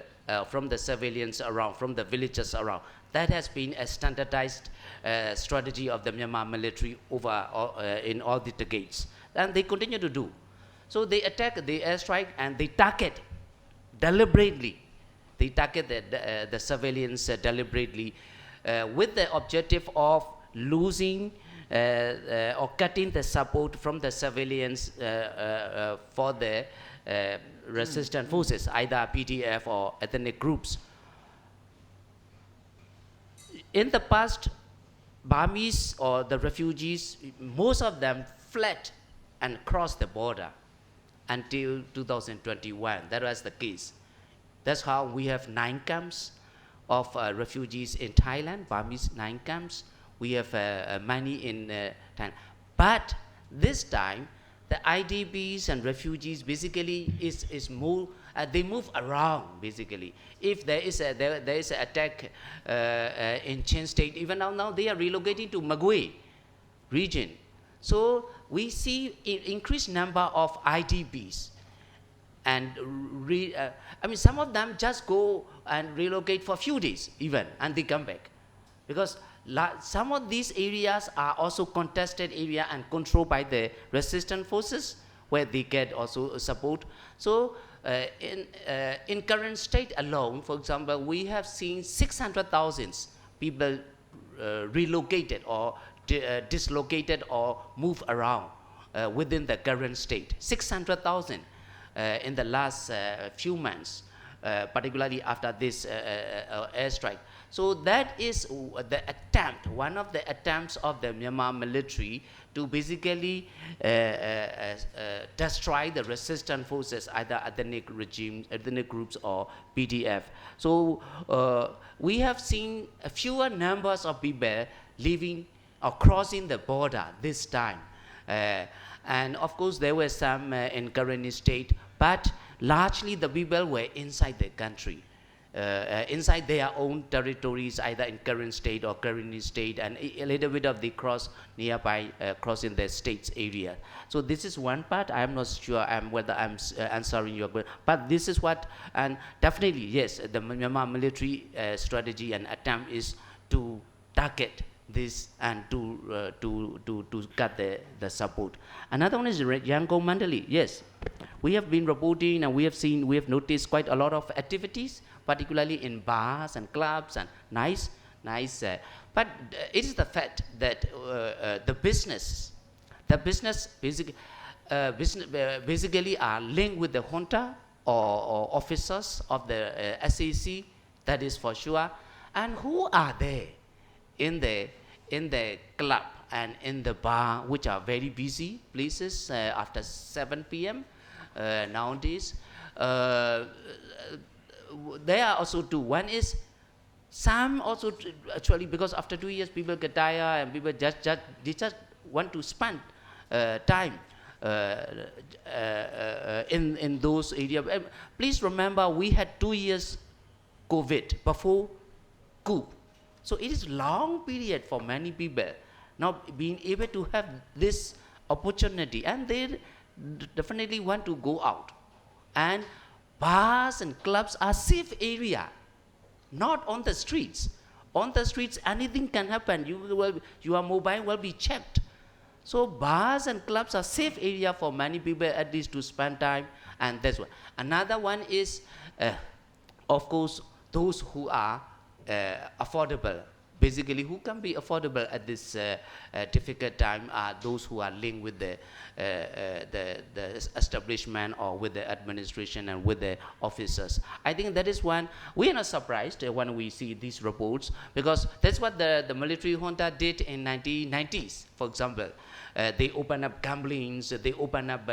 from the civilians around, from the villagers around. That has been a standardized strategy of the Myanmar military over in all the decades. And they continue to do. So they attack, they airstrike, and they target deliberately. They target the civilians deliberately with the objective of losing or cutting the support from the civilians for the resistant forces, either PDF or ethnic groups. In the past, Burmese or the refugees, most of them fled and crossed the border until 2021. That was the case. That's how we have 9 camps of refugees in Thailand, Burmese 9 camps. We have many in Thailand. But this time, the IDPs and refugees basically is more, they move around basically. If there is an attack in Chin State, even now they are relocating to Magui region. So we see increased number of IDPs. And I mean, some of them just go and relocate for a few days even, and they come back. Because some of these areas are also contested area and controlled by the resistant forces, where they get also support. So in current state alone, for example, we have seen 600,000 people relocated or dislocated or move around within the current state. 600,000 in the last few months, particularly after this airstrike. So that is the attempt, one of the attempts of the Myanmar military to basically destroy the resistant forces, either ethnic regimes, ethnic groups, or PDF. So we have seen fewer numbers of people living or crossing the border this time. And of course, there were some in Karenni state, but largely the people were inside the country, inside their own territories, either in Karen state or Karenni state, and a little bit of the cross nearby, crossing the state's area. So this is one part. I'm not sure whether I'm answering your question, but this is what, and definitely, yes, the Myanmar military strategy and attempt is to target this and to cut the support. Another one is Yangon Mandalay. Yes, we have been reporting and we have noticed quite a lot of activities, particularly in bars and clubs and nice. But it is the fact that the business basically are linked with the junta or officers of the SAC. That is for sure. And who are there in the club and in the bar, which are very busy places after 7 p.m. Nowadays? There are also two. One is some also actually, because after 2 years people get tired and people just want to spend time in those areas. Please remember, we had 2 years COVID before coup. So it is long period for many people now being able to have this opportunity, and they definitely want to go out. And bars and clubs are safe area, not on the streets. On the streets, anything can happen. Your mobile will be checked. So bars and clubs are safe area for many people at least to spend time, and that's one. Another one is, of course, those who are affordable. Basically, who can be affordable at this difficult time are those who are linked with the establishment or with the administration and with the officers. I think that is one. We are not surprised when we see these reports, because that's what the military junta did in 1990s, for example. They opened up gamblings, they opened up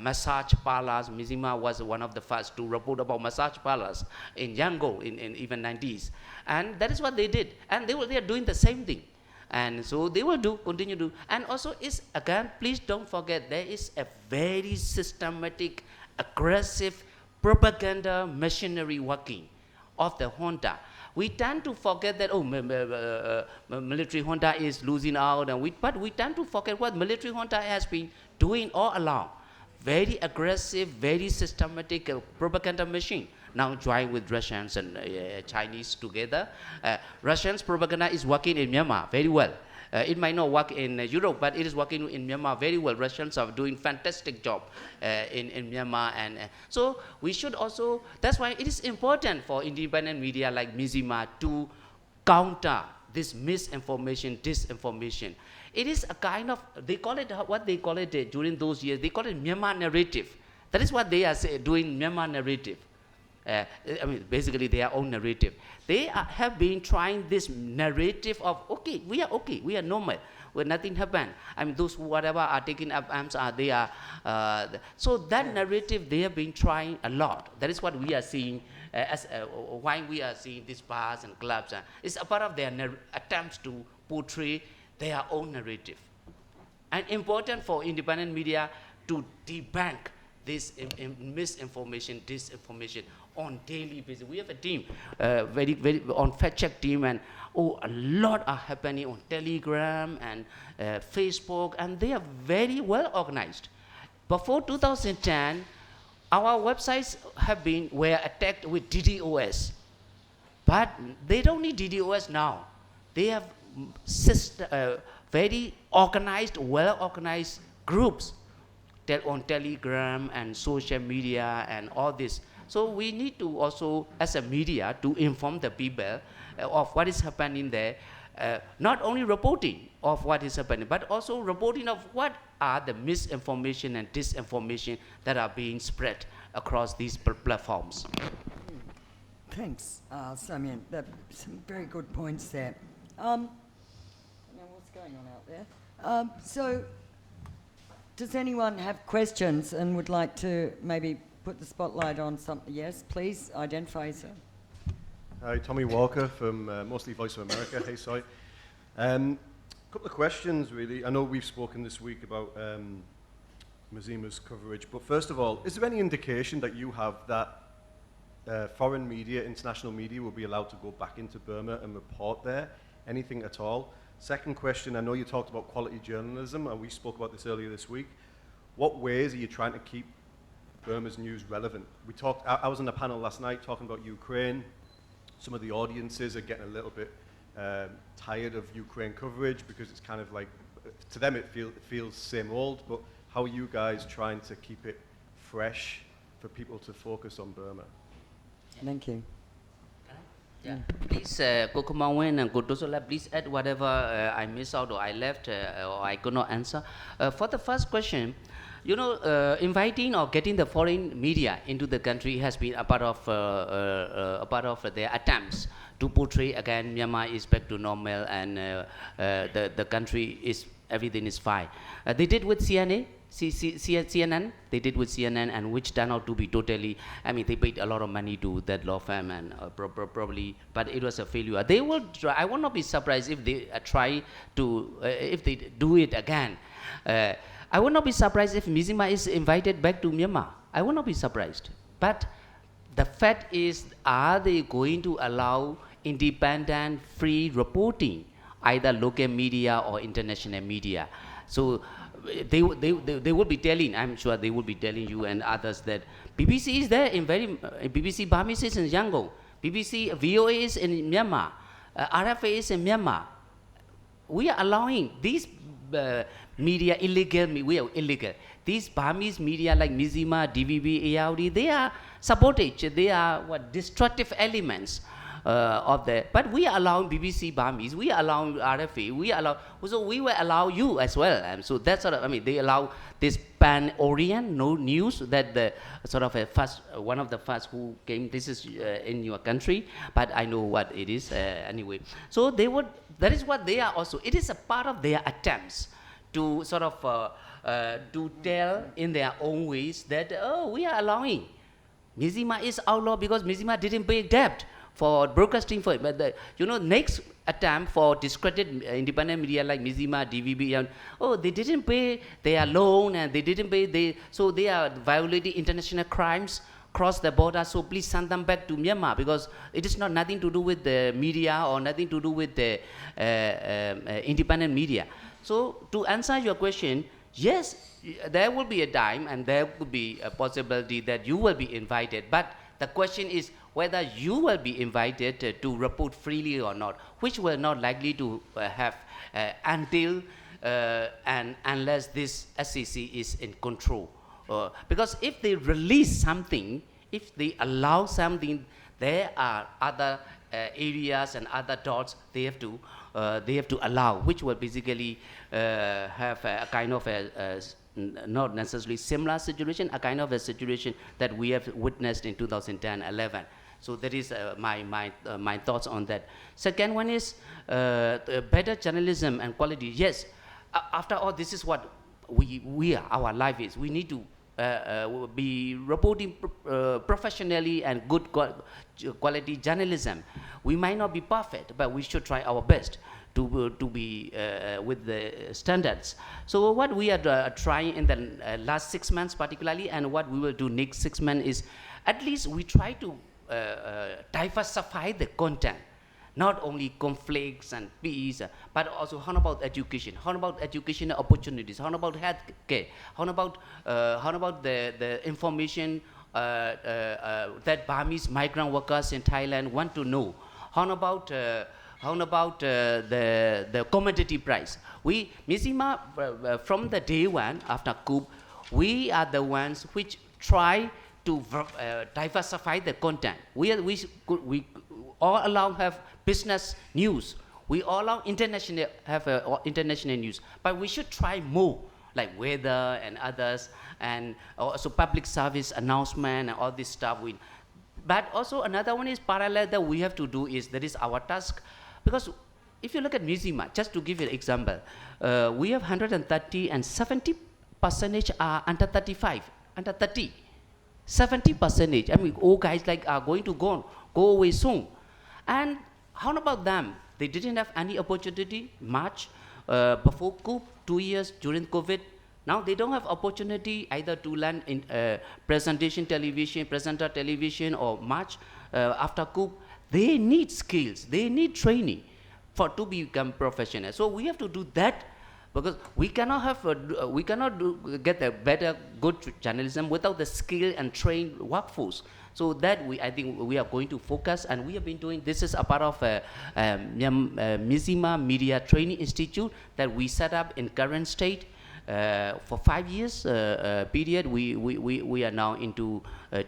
massage parlors. Mizzima was one of the first to report about massage parlors in Yangon in even 90s. And that is what they did. And they are doing the same thing. And so they will continue to. And also, again, please don't forget, there is a very systematic, aggressive propaganda machinery working of the junta. We tend to forget that, military junta is losing out, but we tend to forget what military junta has been doing all along. Very aggressive, very systematic propaganda machine. Now joined with Russians and Chinese together. Russians propaganda is working in Myanmar very well. It might not work in Europe, but it is working in Myanmar very well. Russians are doing fantastic job in Myanmar, and so we should also. That's why it is important for independent media like Mizzima to counter this misinformation, disinformation. It is a kind of, they call it what they call it during those years. They call it Myanmar narrative. That is what they are doing, Myanmar narrative. Basically their own narrative. They have been trying this narrative of, okay, we are normal, when nothing happened. Those who whatever are taking up arms so that narrative they have been trying a lot. That is what we are seeing why we are seeing these bars and clubs. It's a part of their attempts to portray their own narrative. And important for independent media to debunk this misinformation, disinformation on daily basis. We have a team, very on fact check team, and a lot are happening on Telegram and Facebook, and they are very well organized. Before 2010, our websites were attacked with DDoS, but they don't need DDoS now. They have very organized, well organized groups on Telegram and social media and all this. So we need to also, as a media, to inform the people of what is happening there. Not only reporting of what is happening, but also reporting of what are the misinformation and disinformation that are being spread across these platforms. Thanks, Samyan. Some very good points there. Now, what's going on out there? So, does anyone have questions and would like to maybe put the spotlight on something? Yes, please identify yourself. Hi, Tommy Walker from mostly Voice of America. Hey, sorry. Couple of questions, really. I know we've spoken this week about Mizzima's coverage, but first of all, is there any indication that you have that foreign media, international media, will be allowed to go back into Burma and report there? Anything at all? Second question, I know you talked about quality journalism, and we spoke about this earlier this week. What ways are you trying to keep Burma's news relevant? I was on a panel last night talking about Ukraine. Some of the audiences are getting a little bit tired of Ukraine coverage because it's kind of like, to them it feels same old, but how are you guys trying to keep it fresh for people to focus on Burma? Thank you. Yeah. Please, Kokumawen and Kotosola, please add whatever I missed out or I left or I could not answer. For the first question, inviting or getting the foreign media into the country has been a part of their attempts to portray again Myanmar is back to normal and the country is everything is fine. They did with CNN. They did with CNN, and which turned out to be totally. They paid a lot of money to that law firm, and probably, but it was a failure. They will try. I will not be surprised if they try to, if they do it again. I will not be surprised if Mizzima is invited back to Myanmar. I will not be surprised. But the fact is, are they going to allow independent, free reporting, either local media or international media? So they will be telling, I'm sure they will be telling you and others that BBC is there BBC Burmese is in Yangon, BBC VOA is in Myanmar, RFA is in Myanmar. We are allowing these media illegal. We are illegal. These Burmese media like Mizzima, DVB, ARD, they are sabotage. They are destructive elements. Of the, but we allow BBC Burmese, we allow RFA, so we will allow you as well. And so that's sort of, they allow this pan-Orient news that the sort of one of the first who came, this is in your country, but I know what it is anyway. So that is what they are also, it is a part of their attempts to sort of, to tell in their own ways that, we are allowing. Mizzima is outlawed because Mizzima didn't pay debt for broadcasting for it. But next attempt for discredited independent media like Mizzima, DVB, and they didn't pay their loan and they didn't pay, so they are violating international crimes, cross the border, so please send them back to Myanmar because it is not nothing to do with the media or nothing to do with the independent media. So to answer your question, yes, there will be a time and there could be a possibility that you will be invited, but the question is whether you will be invited to report freely or not, which will not likely to have until and unless this SCC is in control. Because if they release something, if they allow something, there are other areas and other dots they have to allow, which will basically have a kind of not necessarily similar situation, a kind of a situation that we have witnessed in 2010-11. So that is my thoughts on that. Second one is better journalism and quality. Yes, after all, this is what we are, our life is. We need to be reporting professionally and good quality journalism. We might not be perfect, but we should try our best to be with the standards. So what we are trying in the last 6 months particularly, and what we will do next 6 months is, at least we try to diversify the content, not only conflicts and peace, but also how about education, how about educational opportunities, how about healthcare, how about the information that Burmese migrant workers in Thailand want to know, how about the commodity price. We, Mizzima, from the day one after coup, we are the ones which try to diversify the content. We all allow have business news. We all allow international have international news, but we should try more, like weather and others, and also public service announcement and all this stuff. But also another one is parallel that we have to do is, that is our task, because if you look at Mizzima, just to give you an example, we have 130 and 70% are under 35, under 30. 70%, all guys like are going to go away soon. And how about them? They didn't have any opportunity much before coup, 2 years during COVID. Now they don't have opportunity either to learn in presenter television or much after coup. They need skills, they need training to become professional. So we have to do that, because we cannot have get a better good journalism without the skilled and trained workforce. So that I think we are going to focus, and we have been doing. This is a part of Mizzima Media Training Institute that we set up in current state. For 5 years period, we are now into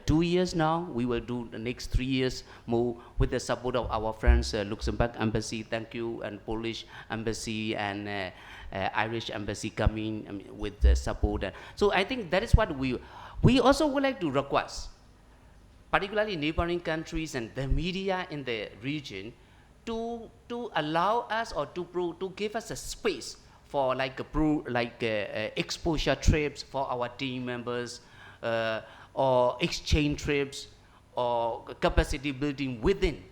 2 years now. We will do the next 3 years more with the support of our friends, Luxembourg Embassy, thank you, and Polish Embassy, and Irish Embassy coming with the support. So I think that is what we also would like to request, particularly neighboring countries and the media in the region, to allow us or to give us a space for exposure trips for our team members, or exchange trips, or capacity building within.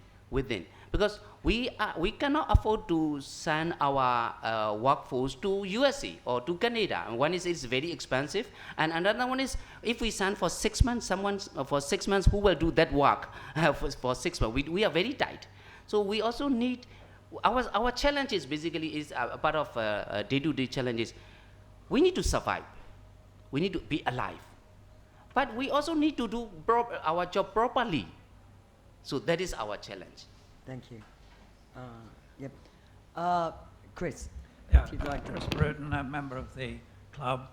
Because we cannot afford to send our workforce to USA or to Canada. One is it's very expensive, and another one is if we send for 6 months, someone for 6 months who will do that work for 6 months. We are very tight. So we also need. Our challenge is basically a part of day-to-day challenges. We need to survive. We need to be alive. But we also need to do our job properly. So that is our challenge. Thank you. Yep. Chris. Yeah, if you'd like to. Chris Bruton, a member of the club.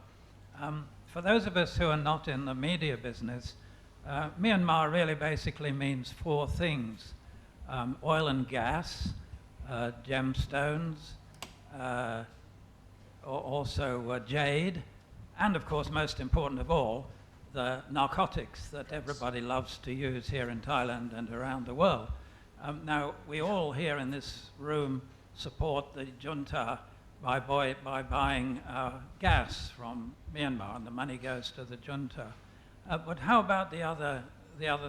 For those of us who are not in the media business, Myanmar really basically means four things. Oil and gas, gemstones, also jade, and of course, most important of all, the narcotics that everybody loves to use here in Thailand and around the world. Now, we all here in this room support the junta by buying gas from Myanmar, and the money goes to the junta. But how about the other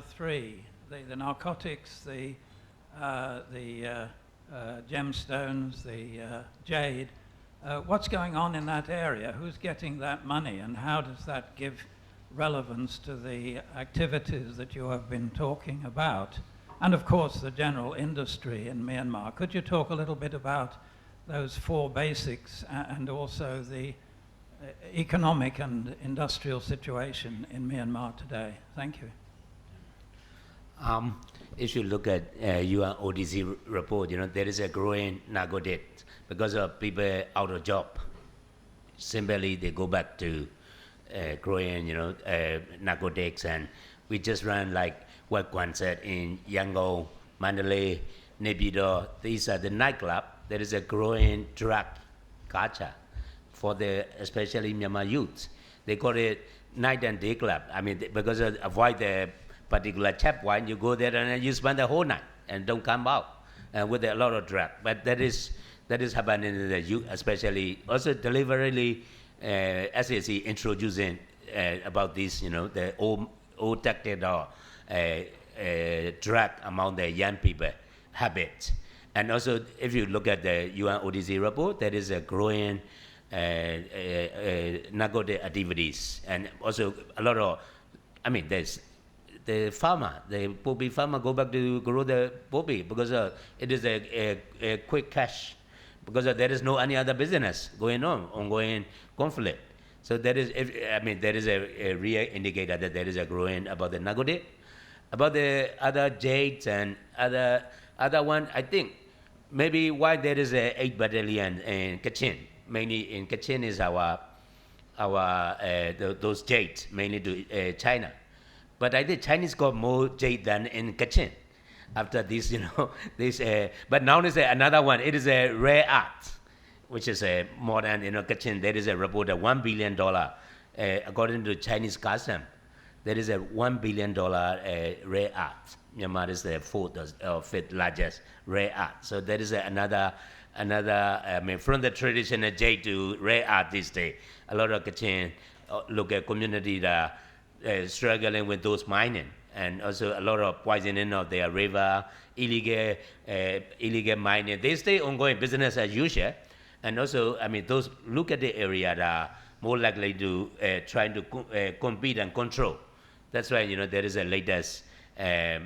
three? The narcotics, the gemstones, the jade. What's going on in that area? Who's getting that money, and how does that give relevance to the activities that you have been talking about? And of course, the general industry in Myanmar. Could you talk a little bit about those four basics and also the economic and industrial situation in Myanmar today? Thank you. If you look at UN ODC report, there is a growing narco debt because of people out of job. Simply, they go back to growing, narcotics, and we just run like what Kwan said in Yangon, Mandalay, Naypyidaw. These are the nightclub. There is a growing drug culture for especially Myanmar youth. They call it night and day club. I mean, because of avoid the particular checkpoint, you go there and you spend the whole night and don't come out with a lot of drug. But that is happening in the youth, especially also deliberately. SAC introducing about this, the old tactic or drug among the young people habit. And also, if you look at the UN ODC report, there is a growing narcotic activities, and also a lot of, there's the farmer, the poppy farmer go back to grow the poppy because it is a quick cash, because there is no any other business going on, ongoing conflict. So there is, there is a real indicator that there is a growing about the narcotic. About the other jades and other one, I think maybe why there is a 8 battalion in Kachin. Mainly in Kachin is those jades, mainly to China. But I think Chinese got more jade than in Kachin. After this, but now there's another one. It is a rare art, which is a modern, Kachin. There is a report of $1 billion, according to Chinese custom. There is a $1 billion rare art. Myanmar is the fourth or fifth largest rare art. So there is another. From the traditional jade to rare art this day, a lot of Kachin local community that struggling with those mining, and also a lot of poisoning of their river, illegal mining. They stay ongoing business as usual, and also those look at the area that are more likely to trying to compete and control. That's why there is a latest a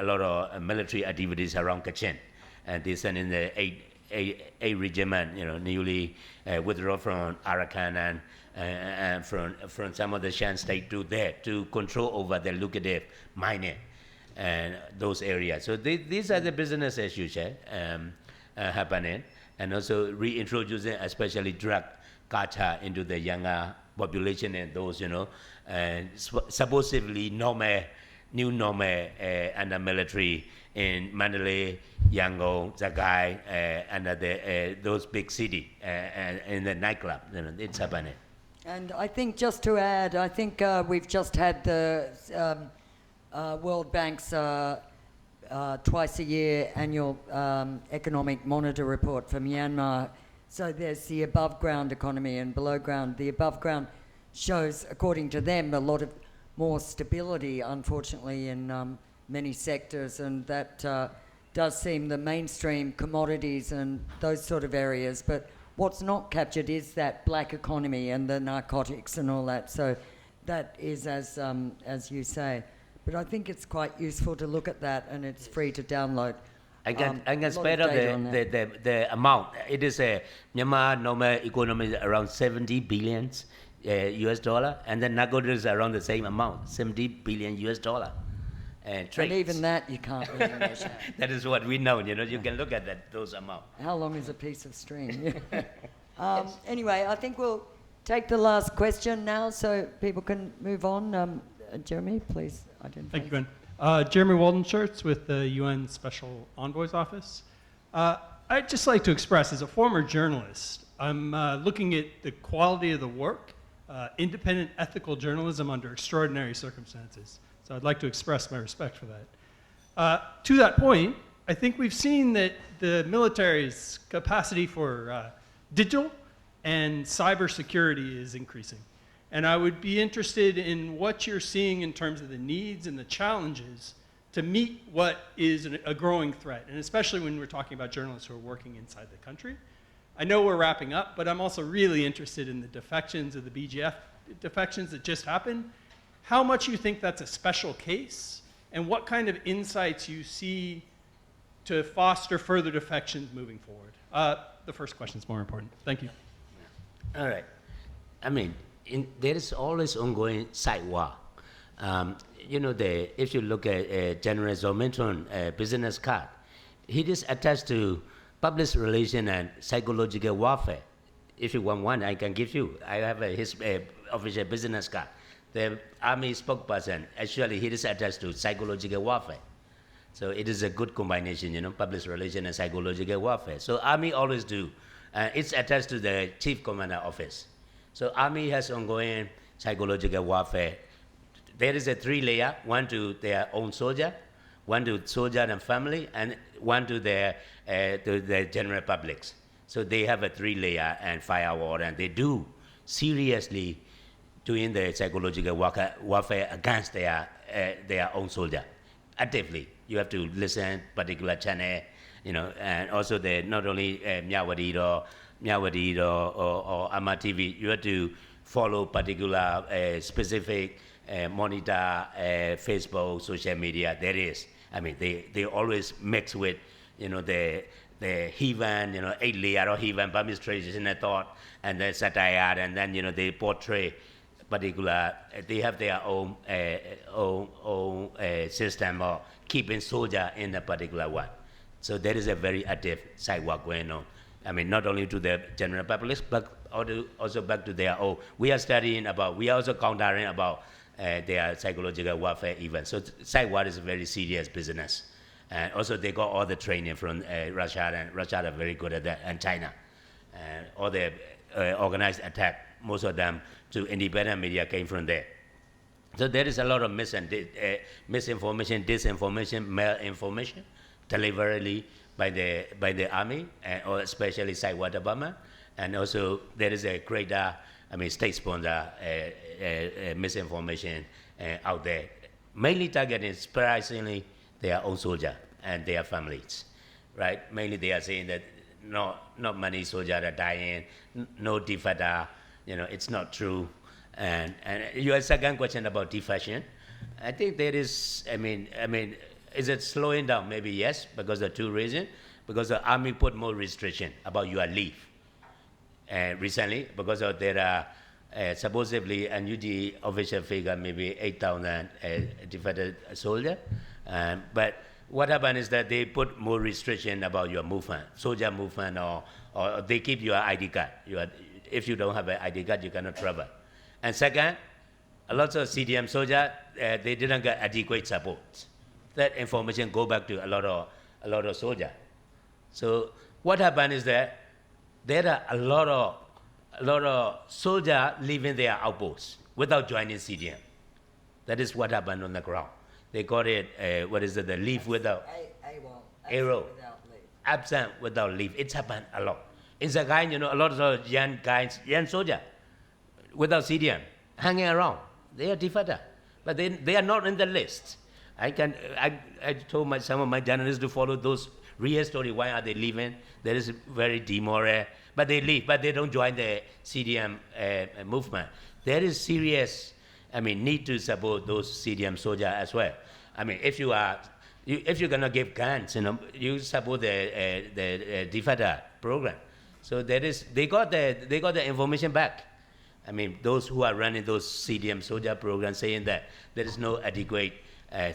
lot of military activities around Kachin, and they send in the 8 regiment, newly withdrawn from Arakan and from some of the Shan state to there to control over the lucrative mining and those areas. So these are the business as usual happening, and also reintroducing especially drug culture into the younger population and those and supposedly new normal under military in Mandalay, Yangon, Zagai, and those big cities in the nightclub. It's happening. And I think just to add, I think we've just had the World Bank's twice a year annual economic monitor report for Myanmar. So there's the above ground economy and below ground. The above ground shows, according to them, a lot of more stability, unfortunately, in many sectors, and that does seem the mainstream commodities and those sort of areas. But what's not captured is that black economy and the narcotics and all that. So that is as you say. But I think it's quite useful to look at that, and it's free to download. I can spell out the amount. It is a Myanmar normal economy around 70 billion US dollar, and the narcotics around the same amount, 70 billion US dollar. traits. And even that you can't really measure. That is what we know, you can look at those amounts. How long is a piece of string? Anyway, I think we'll take the last question now so people can move on. Jeremy, please identify. Thank you, Ben. Jeremy Waldenshirts with the UN Special Envoy's Office. I'd just like to express, as a former journalist, I'm looking at the quality of the work, independent ethical journalism under extraordinary circumstances. So I'd like to express my respect for that. To that point, I think we've seen that the military's capacity for digital and cybersecurity is increasing. And I would be interested in what you're seeing in terms of the needs and the challenges to meet what is a growing threat, and especially when we're talking about journalists who are working inside the country. I know we're wrapping up, but I'm also really interested in the defections of the BGF defections that just happened. How much you think that's a special case, and what kind of insights you see to foster further defections moving forward? The first question is more important. Thank you. All right. I mean, there is always ongoing side war. If you look at General Zomentron business card, he is attached to public relation and psychological warfare. If you want one, I can give you. I have his official business card. The army spokesperson, actually, he is attached to psychological warfare. So it is a good combination, public relation and psychological warfare. So army always do. It's attached to the chief commander office. So army has ongoing psychological warfare. There is a 3 layer, one to their own soldier, one to soldier and family, and one to the general publics. So they have a 3 layer and firewall, and they do seriously doing the psychological warfare against their own soldier, actively. You have to listen particular channel, and also not only Myawadid or Ama TV, you have to follow particular specific monitor Facebook, social media. There is. I mean, they always mix with, the heathen, 8 layer of heathen administration thought, and then satire, and then, they portray particular, they have their own system of keeping soldier in a particular one. So there is a very active side work going on. I mean, not only to the general public, but also back to their own. We are also countering about their psychological warfare even. So side war is a very serious business. And also they got all the training from Russia, and Russia are very good at that, and China. All the organized attack, most of them to independent media came from there. So there is a lot of misinformation, disinformation, malinformation delivered by the army, or especially side war department. And also there is a greater, state sponsor misinformation out there, mainly targeting surprisingly their own soldier and their families, right? Mainly they are saying that not many soldiers are dying, no defector, it's not true. And your second question about defection, I think there is, is it slowing down? Maybe yes, because of 2 reasons. Because the army put more restriction about your leave. Recently, because of there are supposedly a NUG official figure, maybe 8,000 defected soldiers. But what happened is that they put more restriction about your movement, soldier movement, or they keep your ID card. If you don't have an ID card, you cannot travel. And second, a lot of CDM soldiers, they didn't get adequate support. That information go back to a lot of soldiers. So what happened is that there are a lot of soldiers leaving their outposts without joining CDM. That is what happened on the ground. They got it, the leave without... AWOL. Absent without leave. It's happened a lot. It's a guy, a lot of young guys, young soldiers, without CDM, hanging around. They are defected, but they are not in the list. I told some of my journalists to follow those real story. Why are they leaving? There is very demoral, but they leave, but they don't join the CDM movement. There is serious, need to support those CDM soldiers as well. If you're gonna give guns, you support the defector program. So they got the information back. Those who are running those CDM soldier programs saying that there is no adequate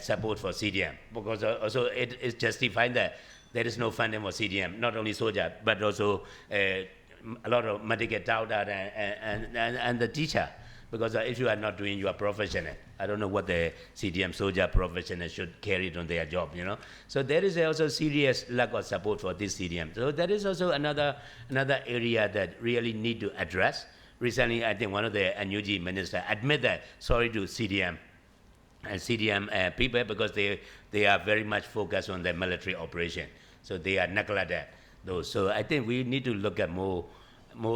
support for CDM, because also it is justified that there is no funding for CDM, not only soldier, but also a lot of medical doctor and the teacher. Because if you are not doing your professional, I don't know what the CDM soldier professional should carry on their job, you know. So there is also serious lack of support for this CDM. So that is also another area that really need to address. Recently, I think one of the NUG minister admit that, sorry to CDM and CDM people, because they are very much focused on the military operation. So they are neglected those. So I think we need to look at more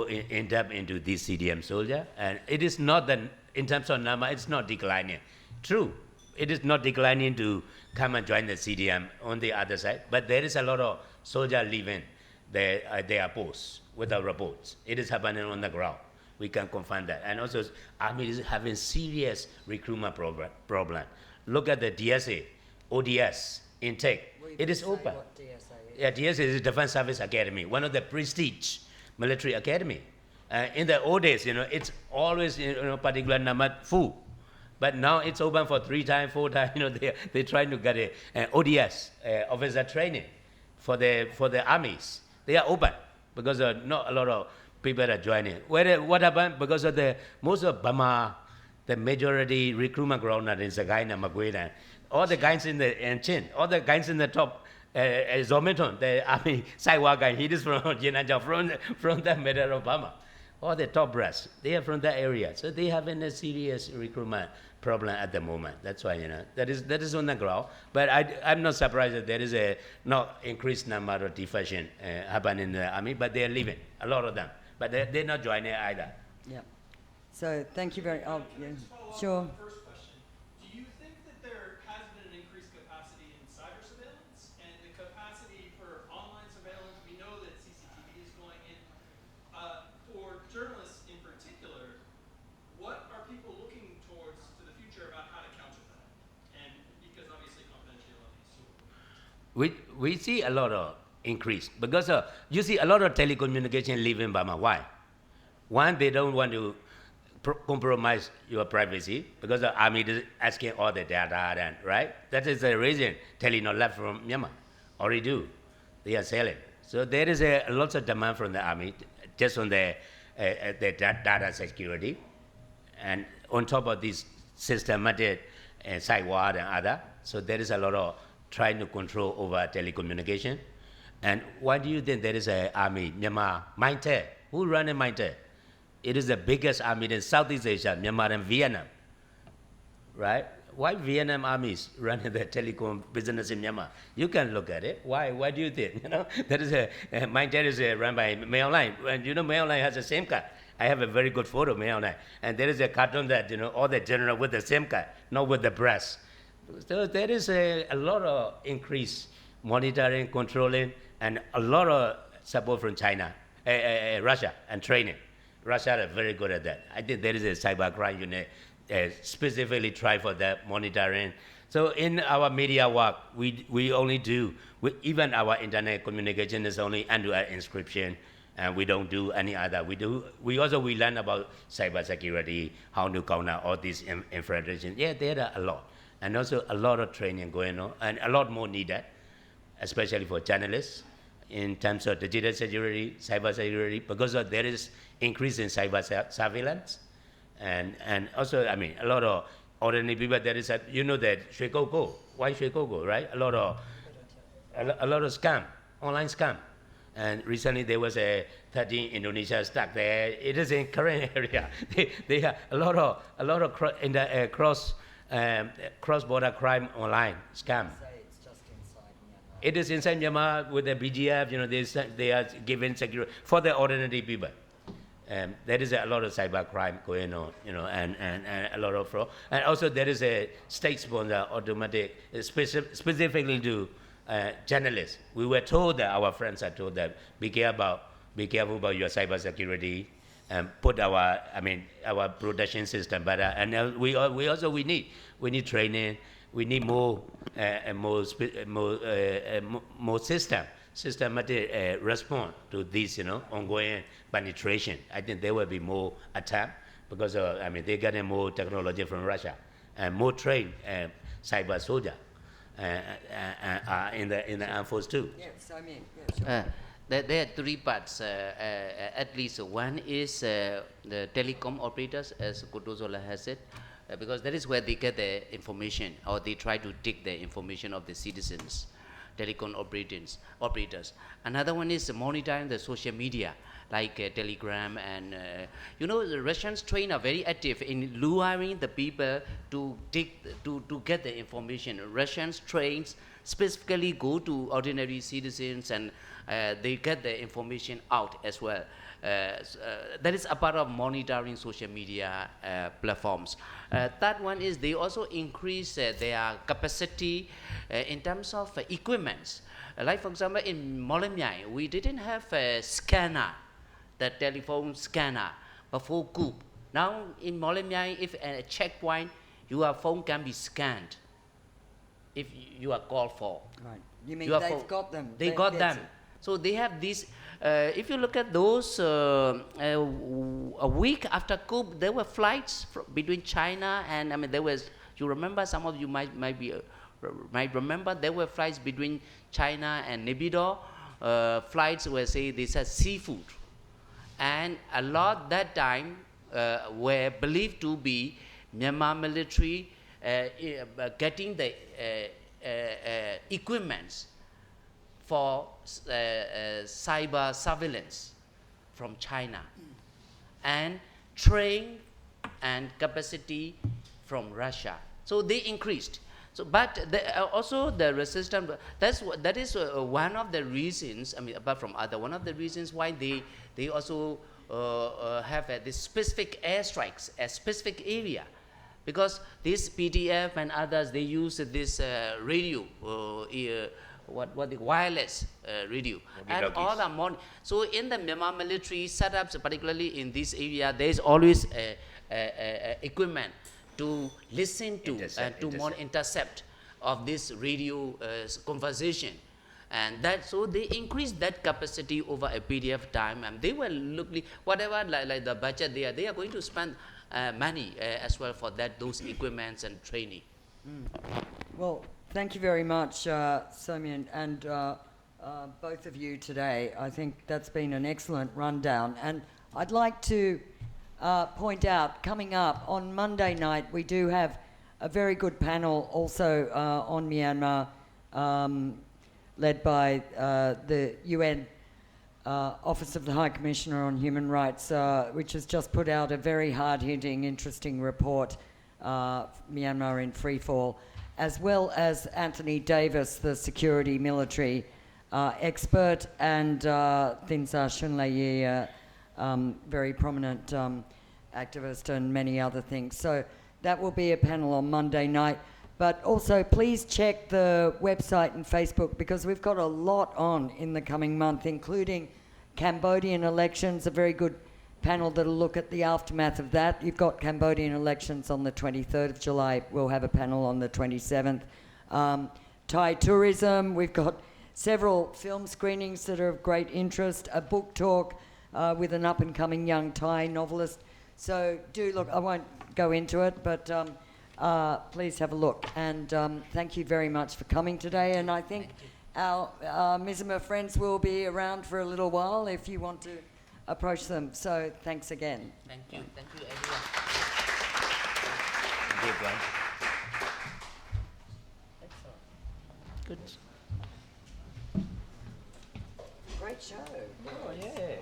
in depth into this CDM soldier, and it is not that in terms of number, it's not declining. True, it is not declining to come and join the CDM on the other side, but there is a lot of soldiers leaving their posts without reports. It is happening on the ground. We can confirm that, and also Army is having serious recruitment problem. Look at the DSA, ODS intake. It is open. What DSA is. Yeah, DSA is Defense Service Academy, one of the prestige military academy. In the old days, you know, it's always, you know, particular number full. But now it's open for 3 times, 4 times, you know, they're trying to get a ODS, officer training for the armies. They are open because not a lot of people are joining. What happened? Because of most of Burma, the majority recruitment ground are in Sagaina, Maguina. All the guys in the Chin, all the guys in the top, Zometon, the army Saiwa guy, he is from Jinanja, from the middle of Burma. All the top brass, they are from that area. So they have a serious recruitment problem at the moment. That's why, you know, that is on the ground. But I'm not surprised that there is a not increased number of defection happen in the army, but they are leaving, a lot of them. But they're not joining either. Yeah. So thank you very much. Yeah. Sure. First question. Do you think that there has been an increased capacity in cyber surveillance and the capacity for online surveillance? We know that CCTV is going in. For journalists in particular, what are people looking towards to the future about how to counter that? And because obviously confidentiality. We see a lot of increase because you see a lot of telecommunication live in Burma. Why? One, they don't want to compromise your privacy because the army is asking all the data, and right? That is the reason Telenor left from Myanmar. Already do. They are selling. So there is a lots of demand from the army just on the data security, and on top of this systematic sideward and other. So there is a lot of trying to control over telecommunication. And why do you think there is an army, Myanmar, Mindtel? Who run in Mindtel? It is the biggest army in Southeast Asia, Myanmar and Vietnam, right? Why Vietnam armies running the telecom business in Myanmar? You can look at it. Why do you think? You know, that is Mindtel is run by Mail Line, and you know Mail Line has the same card. I have a very good photo of Mail Line, and there is a cartoon that, you know, all the general with the same card, not with the breast. So there is a lot of increased monitoring, controlling, and a lot of support from China, Russia, and training. Russia is very good at that. I think there is a cybercrime unit specifically try for that monitoring. So in our media work, we only do, even our internet communication is only end-to-end encryption, and we don't do any other. We learn about cybersecurity, how to counter all these infiltrations. Yeah, there are a lot. And also a lot of training going on, and a lot more needed, especially for journalists, in terms of digital security, cyber security, because there is increase in cyber surveillance. And also, I mean, a lot of ordinary people, there is you know that Shui Koko, why Shui Koko, right? A lot of scam, online scam. And recently there was a 13 Indonesia stuck there. It is in current area. They have a lot of cross-border crime online scam. It's just inside Myanmar. It is inside Myanmar with the BGF, you know, they are giving security for the ordinary people. There is a lot of cyber crime going on, you know, and a lot of fraud. And also there is a state-sponsored automatic, specifically to journalists. We were told that, our friends are told that, be careful about your cyber security, and put our protection system better. And we need training. We need more systematic response to this, you know, ongoing penetration. I think there will be more attack because they're getting more technology from Russia and more trained cyber soldier in the armed force too. Yes, I mean, yeah, sure. There are three parts, at least. One is the telecom operators, as Kutuzola has said, because that is where they get the information, or they try to take the information of the citizens, telecom operators. Another one is monitoring the social media, like Telegram, and the Russians train are very active in luring the people to get the information. Russians trains specifically go to ordinary citizens, and they get the information out as well. That is a part of monitoring social media platforms. Third one is they also increase their capacity in terms of equipments. Like for example, in Molemiai, we didn't have a scanner, the telephone scanner, before coup. Now in Molemiai, if at a checkpoint, your phone can be scanned if you are called for. Right. You mean Your they've phone. got them? They got them. So they have these. If you look at those, a week after coup, there were flights between China and there was. You remember? Some of you might remember there were flights between China and Nebido. Flights where they said seafood, and a lot that time were believed to be Myanmar military getting the equipments for cyber surveillance from China, and train and capacity from Russia. So they increased. So, but also the resistance. That is one of the reasons. Apart from other, one of the reasons why they also have these specific airstrikes, a specific area, because this PDF and others, they use this radio, the wireless radio, and all are so in the Myanmar military setups, particularly in this area, there is always equipment to listen to and to intercept of this radio conversation, and so they increased that capacity over a period of time, and they were looking whatever like the budget they are going to spend money as well for those equipments and training. Well, thank you very much, Somian, and both of you today. I think that's been an excellent rundown, and I'd like to point out, coming up on Monday night, we do have a very good panel also on Myanmar, led by the UN Office of the High Commissioner on Human Rights, which has just put out a very hard-hitting, interesting report, Myanmar in Freefall, as well as Anthony Davis, the security military expert, and Thinsa Shunlayi, very prominent activist, and many other things. So that will be a panel on Monday night. But also, please check the website and Facebook, because we've got a lot on in the coming month, including Cambodian elections, a very good panel that'll look at the aftermath of that. You've got Cambodian elections on the 23rd of July. We'll have a panel on the 27th. Thai tourism. We've got several film screenings that are of great interest. A book talk with an up-and-coming young Thai novelist. So do look. I won't go into it, but please have a look. And thank you very much for coming today. And I think our Mizzima friends will be around for a little while if you want to approach them. So thanks again. Thank you everyone. Excellent. Good. Great show. Oh, yeah.